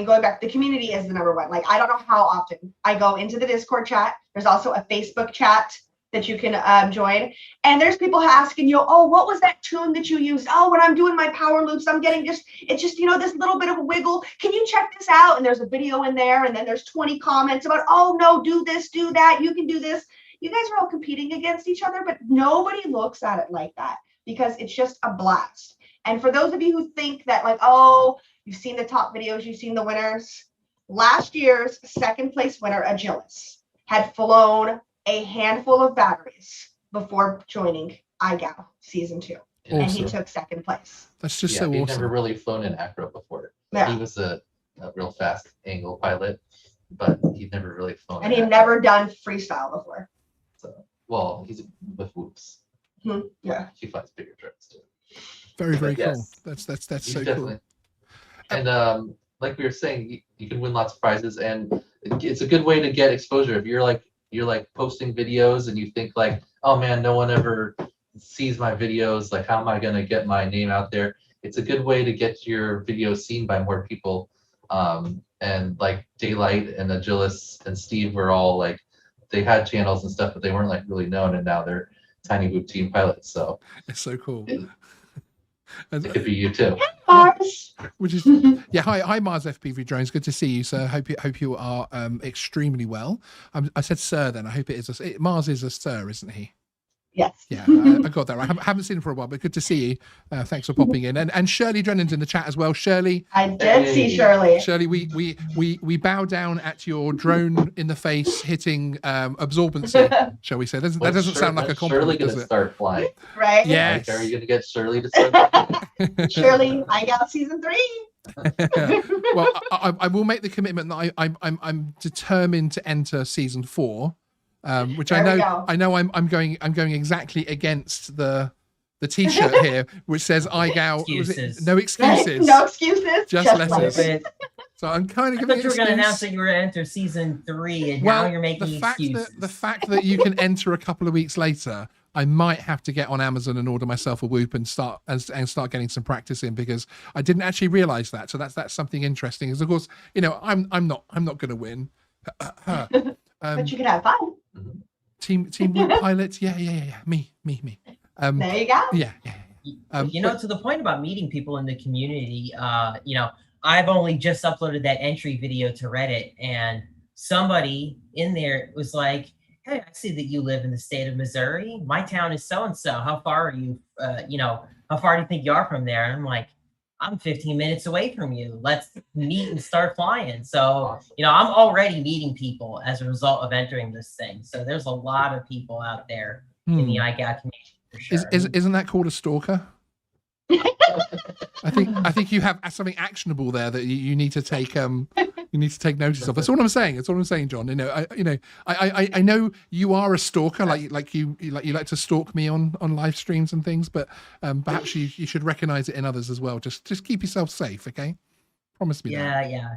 Speaker 3: going back, the community is the number one. Like, I don't know how often I go into the Discord chat. There's also a Facebook chat that you can join, and there's people asking you, oh, what was that tune that you used? Oh, when I'm doing my power loops, I'm getting this little bit of a wiggle. Can you check this out? And there's a video in there, and then there's 20 comments about, oh no, do this, do that, you can do this. You guys are all competing against each other, but nobody looks at it like that, because it's just a blast. And for those of you who think that, like, oh, you've seen the top videos, you've seen the winners, last year's second place winner, Agilis, had flown a handful of batteries before joining IGOW season 2. Awesome. And he took second place.
Speaker 2: That's just
Speaker 4: so awesome. He'd never really flown in acro before.
Speaker 3: Yeah.
Speaker 4: He was a real fast angle pilot, but he'd never really flown.
Speaker 3: And he'd never done freestyle before.
Speaker 4: So, well, he's with whoops.
Speaker 3: Mm-hmm. Yeah.
Speaker 4: He flies bigger drones too.
Speaker 2: Very, very cool. That's so
Speaker 4: definitely
Speaker 2: cool.
Speaker 4: And like we were saying, you can win lots of prizes, and it's a good way to get exposure. If you're like posting videos and you think like, oh man, no one ever sees my videos, like how am I going to get my name out there? It's a good way to get your videos seen by more people. And like Daylight and Agilis and Steve were all like, they had channels and stuff, but they weren't like really known, and now they're Tiny Whoop team pilots. So
Speaker 2: it's so cool.
Speaker 4: It could be you too.
Speaker 3: Mars.
Speaker 2: Which is hi Mars FPV Drones. Good to see you, sir. Hope you are extremely well. I said sir then. I hope it is Mars is a sir, isn't he?
Speaker 3: Yes.
Speaker 2: Yeah, I got that right. I haven't seen him for a while, but good to see you. Thanks for popping in. And Shirley Drennan's in the chat as well. Shirley.
Speaker 3: I did see Shirley.
Speaker 2: Shirley, we bow down at your drone in the face hitting absorbency, shall we say? That doesn't sound like a compliment,
Speaker 4: Shirley
Speaker 2: does
Speaker 4: gonna
Speaker 2: it?
Speaker 4: start flying.
Speaker 3: Right?
Speaker 2: Yes.
Speaker 4: Like, are you going to get Shirley to start?
Speaker 3: Shirley, IGOW season 3.
Speaker 2: Well, I will make the commitment that I'm determined to enter season 4, which
Speaker 3: There we go.
Speaker 2: I know I'm going exactly against the T-shirt here, which says IGOW. No excuses.
Speaker 3: No excuses.
Speaker 2: Just letters.
Speaker 5: Stupid.
Speaker 2: So I'm kind of
Speaker 5: I
Speaker 2: giving
Speaker 5: thought you were going to announce that you were going to enter season 3, and now you're making excuses.
Speaker 2: The fact that you can enter a couple of weeks later, I might have to get on Amazon and order myself a Whoop and start getting some practice in, because I didn't actually realize that. So that's something interesting. Because of course, I'm not going to win.
Speaker 3: But you can have fun.
Speaker 2: Team Whoop pilots. Yeah. Me.
Speaker 3: There you go.
Speaker 2: Yeah.
Speaker 5: To the point about meeting people in the community, I've only just uploaded that entry video to Reddit, and somebody in there was like, "Hey, I see that you live in the state of Missouri. My town is so-and-so. How far are you? How far do you think you are from there?" And I'm like, "I'm 15 minutes away from you. Let's meet and start flying." So, I'm already meeting people as a result of entering this thing. So there's a lot of people out there in the IGOW community for sure.
Speaker 2: Isn't that called a stalker? I think you have something actionable there that you need to take notice of. That's all I'm saying. That's all I'm saying, John. I know you are a stalker, like you like to stalk me on live streams and things, but perhaps you should recognize it in others as well. Just keep yourself safe, okay? Promise me that.
Speaker 5: Yeah.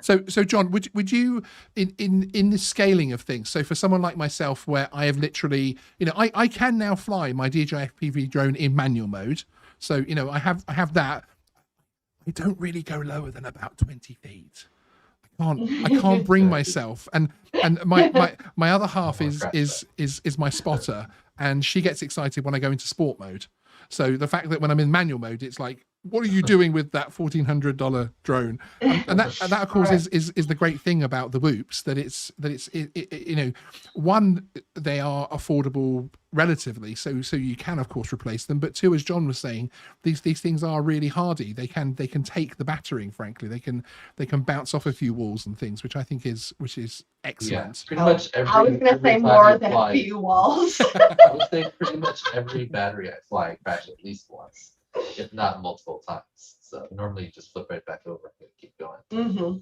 Speaker 2: So John, would you in the scaling of things? So for someone like myself, where I have literally, I can now fly my DJI FPV drone in manual mode. So I have that. I don't really go lower than about 20 feet. I can't bring myself. And my other half is my spotter, and she gets excited when I go into sport mode. So the fact that when I'm in manual mode, it's like, what are you doing with that $1,400 drone? And that of course is the great thing about the Whoops, that it's one, they are affordable relatively, so you can of course replace them, but two, as John was saying, these things are really hardy. They can take the battering, frankly. They can bounce off a few walls and things, which I think is excellent.
Speaker 4: Yeah, pretty much
Speaker 3: I was going to say more than a few walls.
Speaker 4: I would say pretty much every battery I fly crashes at least once, if not multiple times. So normally you just flip right back over and keep going.
Speaker 3: Mm-hmm.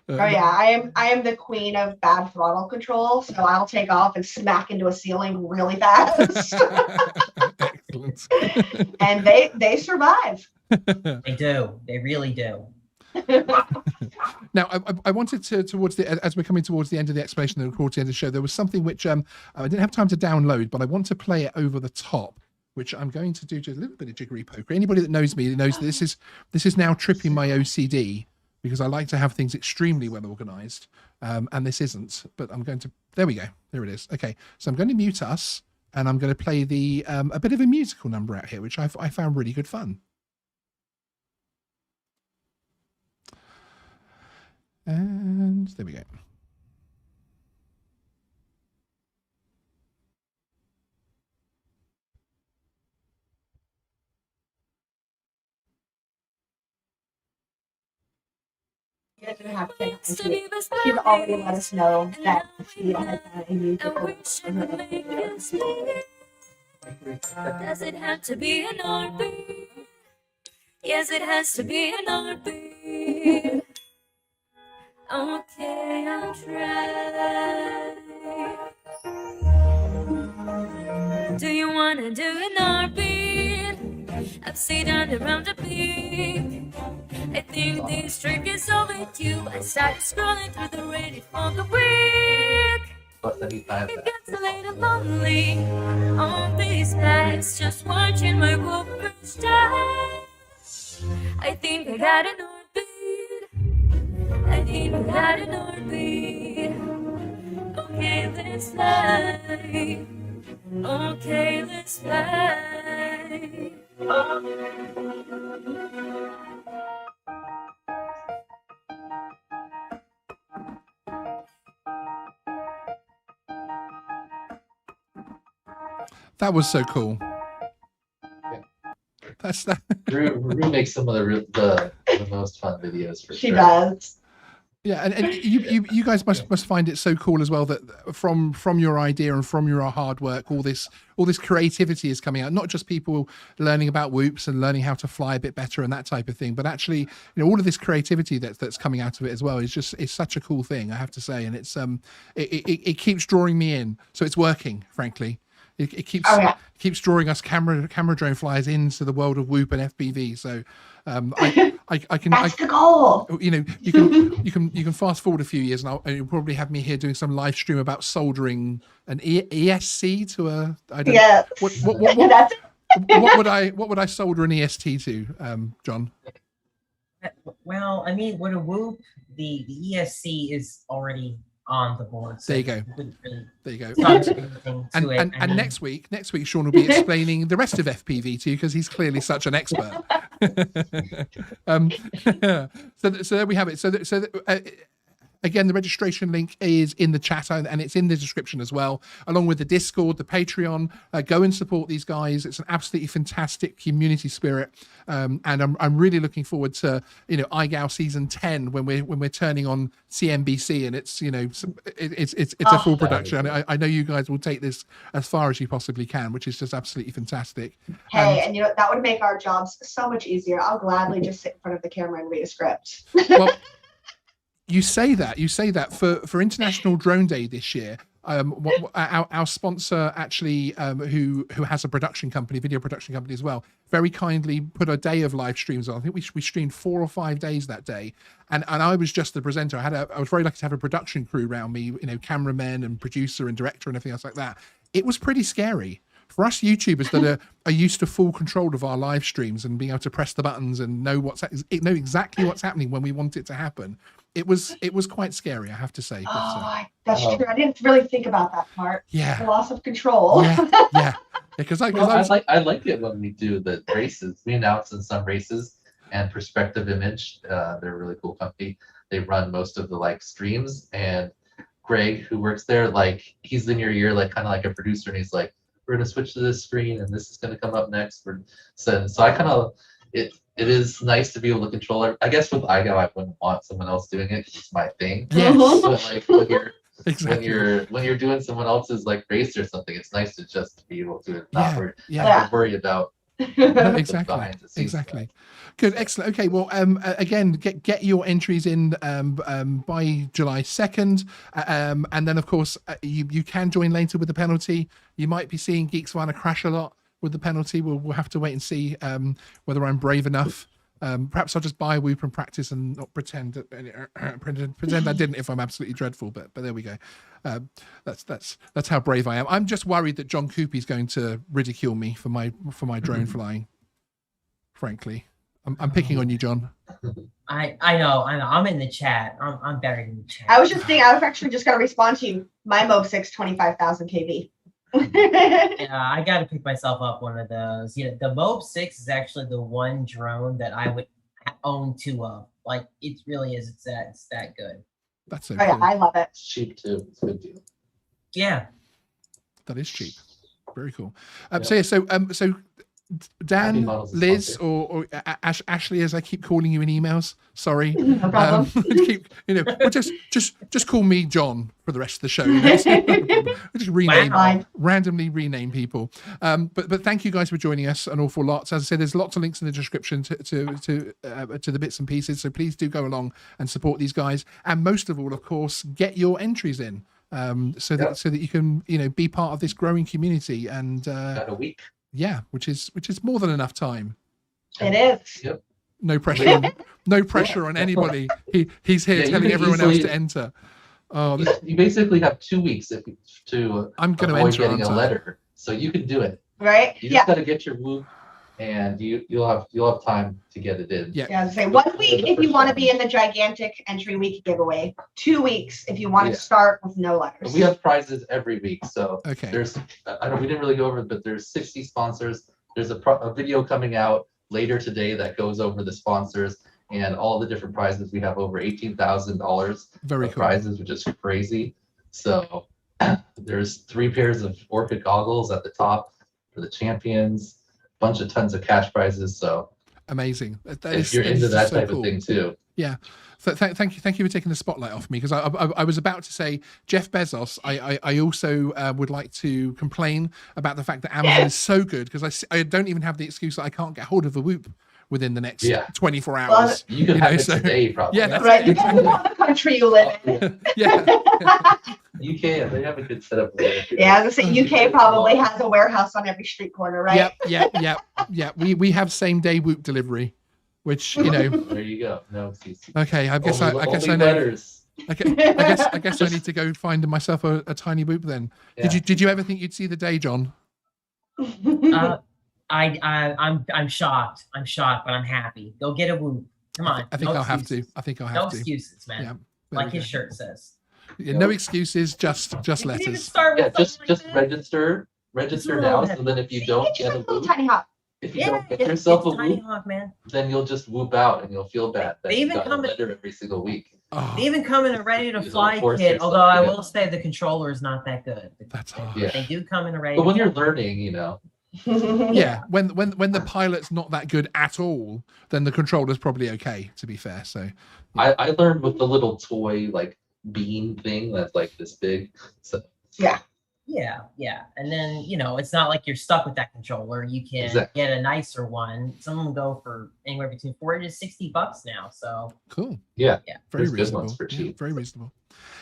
Speaker 3: Oh yeah, I am the queen of bad throttle control, so I'll take off and smack into a ceiling really fast.
Speaker 2: Excellent.
Speaker 3: And they survive.
Speaker 5: They do. They really do.
Speaker 2: Now, I wanted to, as we're coming towards the end of the explanation and towards the end of the show, there was something which I didn't have time to download, but I want to play it over the top, which I'm going to do just a little bit of jiggery poker. Anybody that knows me knows that this is now tripping my OCD, because I like to have things extremely well organized, and this isn't. But I'm going to. There we go. There it is. Okay, so I'm going to mute us, and I'm going to play a bit of a musical number out here, which I found really good fun. And there we go.
Speaker 3: You guys are gonna have to take she's already let us know that she has a musical.
Speaker 1: Does it have to be an RB? Yes, it has to be an RB. Okay, I'll try. Do you wanna do an RB? Upside down around the peak. I think this trick is overdue. I started scrolling through the Reddit for the week. It gets a little lonely on these nights, just watching my whoopers die. I think I got an orbit. I think I got an orbit. Okay, let's fly. Okay, let's fly.
Speaker 2: That was so cool. That's that.
Speaker 4: Rue makes some of the most fun videos for
Speaker 3: She
Speaker 4: sure.
Speaker 3: does.
Speaker 2: Yeah, and you guys must find it so cool as well that from your idea and from your hard work, all this creativity is coming out. Not just people learning about whoops and learning how to fly a bit better and that type of thing, but actually, all of this creativity that's coming out of it as well is such a cool thing, I have to say, and it's it keeps drawing me in. So it's working, frankly. It keeps drawing us camera drone flyers into the world of whoop and FPV. So I can.
Speaker 3: That's the goal.
Speaker 2: You can fast forward a few years, and you'll probably have me here doing some live stream about soldering an ESC to a. I don't know. What would I solder an EST to, John?
Speaker 5: Well, I mean, with a whoop, the ESC is already on the board. So
Speaker 2: there you go. There you go. And next week, Sean will be explaining the rest of FPV to you because he's clearly such an expert. So there we have it. Again, the registration link is in the chat and it's in the description as well, along with the Discord, the Patreon. Go and support these guys. It's an absolutely fantastic community spirit, and I'm really looking forward to IGOW season 10 when we're turning on CNBC and it's it's a full production. I know you guys will take this as far as you possibly can, which is just absolutely fantastic.
Speaker 3: Hey, and that would make our jobs so much easier. I'll gladly just sit in front of the camera and read a script.
Speaker 2: Well, you say that for International Drone Day this year. Our sponsor actually, who has a production company, video production company as well, very kindly put a day of live streams on. I think we streamed 4 or 5 days that day, and I was just the presenter. I was very lucky to have a production crew around me, cameramen and producer and director and everything else like that. It was pretty scary for us YouTubers that are used to full control of our live streams and being able to press the buttons and know exactly what's happening when we want it to happen. It was quite scary, I have to say.
Speaker 3: That's true. I didn't really think about that part.
Speaker 2: Yeah.
Speaker 3: The loss of control.
Speaker 2: Yeah. Because I
Speaker 4: like it when we do the races. We announce in some races, and Perspective Image, they're a really cool company. They run most of the streams, and Greg, who works there, he's in your ear, kind of like a producer, and he's like, we're going to switch to this screen and this is going to come up next. So I kind of, it is nice to be able to control it. I guess with IGOW, I wouldn't want someone else doing it. It's my thing.
Speaker 2: Yes.
Speaker 4: But when you're doing someone else's race or something, it's nice to just be able to not worry about
Speaker 2: Exactly. Good, excellent. Okay, well, again, get your entries in by July 2nd, and then of course you can join later with the penalty. You might be seeing Geeksvana crash a lot with the penalty. We'll have to wait and see whether I'm brave enough. Perhaps I'll just buy a whoop and practice and not pretend I didn't if I'm absolutely dreadful. But there we go. That's how brave I am. I'm just worried that John Cuppi is going to ridicule me for my drone flying. Frankly, I'm picking on you, John.
Speaker 5: I know. I'm in the chat. I'm buried in the chat.
Speaker 3: I was just thinking. I was actually just gonna respond to you. My Mob 6 25,000 kV.
Speaker 5: Yeah, I got to pick myself up one of those. Yeah, the Mob 6 is actually the one drone that I would own 2 of. It really is. It's that good.
Speaker 2: That's so
Speaker 3: cool. Yeah, I love it.
Speaker 4: It's cheap too. It's a good deal.
Speaker 5: Yeah,
Speaker 2: that is cheap. Very cool. So Dan, Liz, or Ashley, as I keep calling you in emails. Sorry.
Speaker 3: No problem.
Speaker 2: Just call me John for the rest of the show. Just randomly rename people. But thank you guys for joining us an awful lot. As I said, there's lots of links in the description to the bits and pieces. So please do go along and support these guys. And most of all, of course, get your entries in. So that you can be part of this growing community. And
Speaker 4: got a week.
Speaker 2: Yeah, which is more than enough time.
Speaker 3: It is.
Speaker 4: Yep.
Speaker 2: No pressure on anybody. He's here telling everyone else to enter.
Speaker 4: You basically have 2 weeks to
Speaker 2: I'm going to
Speaker 4: avoid
Speaker 2: enter
Speaker 4: getting a letter, so you can do it.
Speaker 3: Right.
Speaker 4: You just got to get your whoop, and you'll have time to get it in.
Speaker 3: Yeah. I was say 1 week if you want to be in the gigantic entry week giveaway. 2 weeks if you want to start with no letters.
Speaker 4: We have prizes every week, so
Speaker 2: okay.
Speaker 4: There's we didn't really go over it, but there's 60 sponsors. There's a video coming out later today that goes over the sponsors and all the different prizes. We have over $18,000
Speaker 2: Very cool.
Speaker 4: prizes, which is crazy. So there's 3 pairs of Orchid goggles at the top. for the champions, tons of cash prizes. So
Speaker 2: amazing.
Speaker 4: If you're into that type of thing too.
Speaker 2: Yeah. So thank you for taking the spotlight off me, because I was about to say Jeff Bezos. I also would like to complain about the fact that Amazon is so good, because I don't even have the excuse that I can't get hold of a Whoop within the next 24 hours.
Speaker 4: Well, you can have it today, probably.
Speaker 2: Yeah, that's
Speaker 3: right. Depending on the country you live in.
Speaker 4: UK, they have a good setup there.
Speaker 3: Yeah, I was gonna say UK probably has a warehouse on every street corner, right?
Speaker 2: Yep. We have same day Whoop delivery, which
Speaker 4: There you go. No excuses.
Speaker 2: Okay, I guess I know.
Speaker 4: Letters.
Speaker 2: Okay, I guess I need to go find myself a tiny Whoop then.
Speaker 4: Yeah.
Speaker 2: Did you ever think you'd see the day, John?
Speaker 5: I'm shocked. I'm shocked, but I'm happy. Go get a Whoop. Come on.
Speaker 2: I think I'll have to.
Speaker 5: No excuses, man.
Speaker 2: Yeah,
Speaker 5: like his shirt says.
Speaker 2: Yeah, no excuses, just letters.
Speaker 5: Start with
Speaker 4: just register now. So then if you don't get a Whoop,
Speaker 3: Tiny Hawk.
Speaker 4: if you don't get yourself a
Speaker 5: Tiny
Speaker 4: Whoop,
Speaker 5: Hawk, man.
Speaker 4: then you'll just whoop out and you'll feel bad that
Speaker 5: They
Speaker 4: you
Speaker 5: even
Speaker 4: got a
Speaker 5: come in-
Speaker 4: letter every single week.
Speaker 5: They even come in a ready to
Speaker 4: You
Speaker 5: fly
Speaker 4: don't force
Speaker 5: kit,
Speaker 4: yourself
Speaker 5: although I
Speaker 4: to
Speaker 5: will say the controller is not that good.
Speaker 2: That's hard.
Speaker 4: Yeah.
Speaker 5: They do come in a ready.
Speaker 4: But when
Speaker 5: to
Speaker 4: you're
Speaker 5: fly.
Speaker 4: learning,
Speaker 2: Yeah, when the pilot's not that good at all, then the controller's probably okay, to be fair. So
Speaker 4: I learned with the little toy like bean thing that's like this big. So
Speaker 3: Yeah.
Speaker 5: Yeah. And then, it's not like you're stuck with that controller. You can
Speaker 4: Exactly.
Speaker 5: get a nicer one. Some of them go for anywhere between $40 to $60 now. So
Speaker 2: cool.
Speaker 4: Yeah.
Speaker 2: Very
Speaker 4: There's good
Speaker 2: reasonable.
Speaker 4: ones for cheap.
Speaker 2: Very reasonable.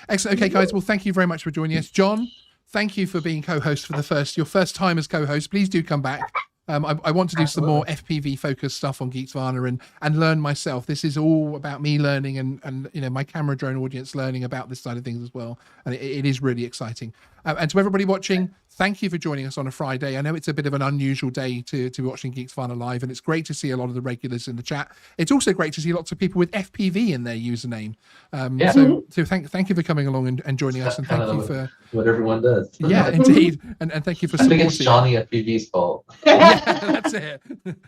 Speaker 2: Excellent. Okay, guys. Well, thank you very much for joining us. John, thank you for being co-host for your first time as co-host. Please do come back. I want to do some more FPV focused stuff on Geeksvana and learn myself. This is all about me learning and my camera drone audience learning about this side of things as well. And it is really exciting. And to everybody watching, thank you for joining us on a Friday. I know it's a bit of an unusual day to be watching Geeksvana live, and it's great to see a lot of the regulars in the chat. It's also great to see lots of people with FPV in their username. So thank you for coming along and joining us, and thank you for
Speaker 4: what everyone does.
Speaker 2: Yeah, indeed, and thank you for
Speaker 4: I think
Speaker 2: supporting.
Speaker 4: it's Johnny FPV's fault.
Speaker 2: Yeah, that's it.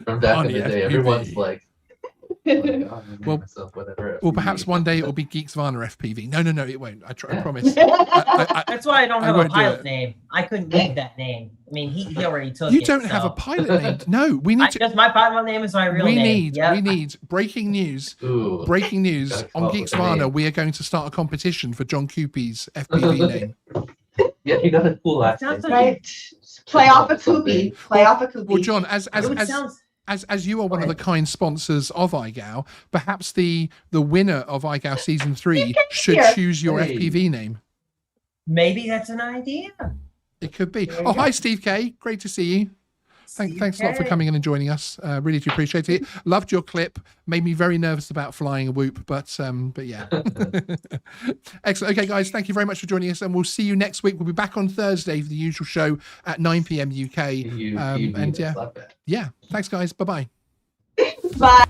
Speaker 4: From back
Speaker 2: Johnny
Speaker 4: in the day,
Speaker 2: FPV.
Speaker 4: everyone's like,
Speaker 2: Well, perhaps one day it'll be Geeksvana FPV. No, it won't. I promise.
Speaker 5: that's why I don't have a
Speaker 2: won't do
Speaker 5: pilot
Speaker 2: it.
Speaker 5: name. I couldn't make that name. I mean, he already took
Speaker 2: You
Speaker 5: it.
Speaker 2: don't have a
Speaker 5: so.
Speaker 2: pilot name. No, we need to.
Speaker 5: Just my pilot name is my real name.
Speaker 2: We need breaking news.
Speaker 4: Ooh,
Speaker 2: Breaking news
Speaker 4: gotta
Speaker 2: on
Speaker 4: come up with a
Speaker 2: Geeksvana.
Speaker 4: name.
Speaker 2: We are going to start a competition for John Cuppi's FPV name.
Speaker 4: Yeah, you got a cool last name.
Speaker 5: Sounds like
Speaker 3: Right. Play off a Kubi. Play off a Kubi.
Speaker 2: Well, John, as
Speaker 5: sounds.
Speaker 2: as you are one of the kind sponsors of IGOW, perhaps the winner of IGOW Season 3 should
Speaker 3: here.
Speaker 2: choose your
Speaker 4: Hey.
Speaker 2: FPV name.
Speaker 5: Maybe that's an idea.
Speaker 2: It could be. Oh, hi, Steve K. Great to see you. Thanks a lot for
Speaker 5: K.
Speaker 2: coming in and joining us. Really do appreciate it. Loved your clip. Made me very nervous about flying a Whoop, but yeah. Excellent. Okay, guys, thank you very much for joining us, and we'll see you next week. We'll be back on Thursday for the usual show at 9 p.m. UK.
Speaker 4: You
Speaker 2: And
Speaker 4: love that.
Speaker 2: yeah, thanks, guys. Bye-bye.
Speaker 3: Bye.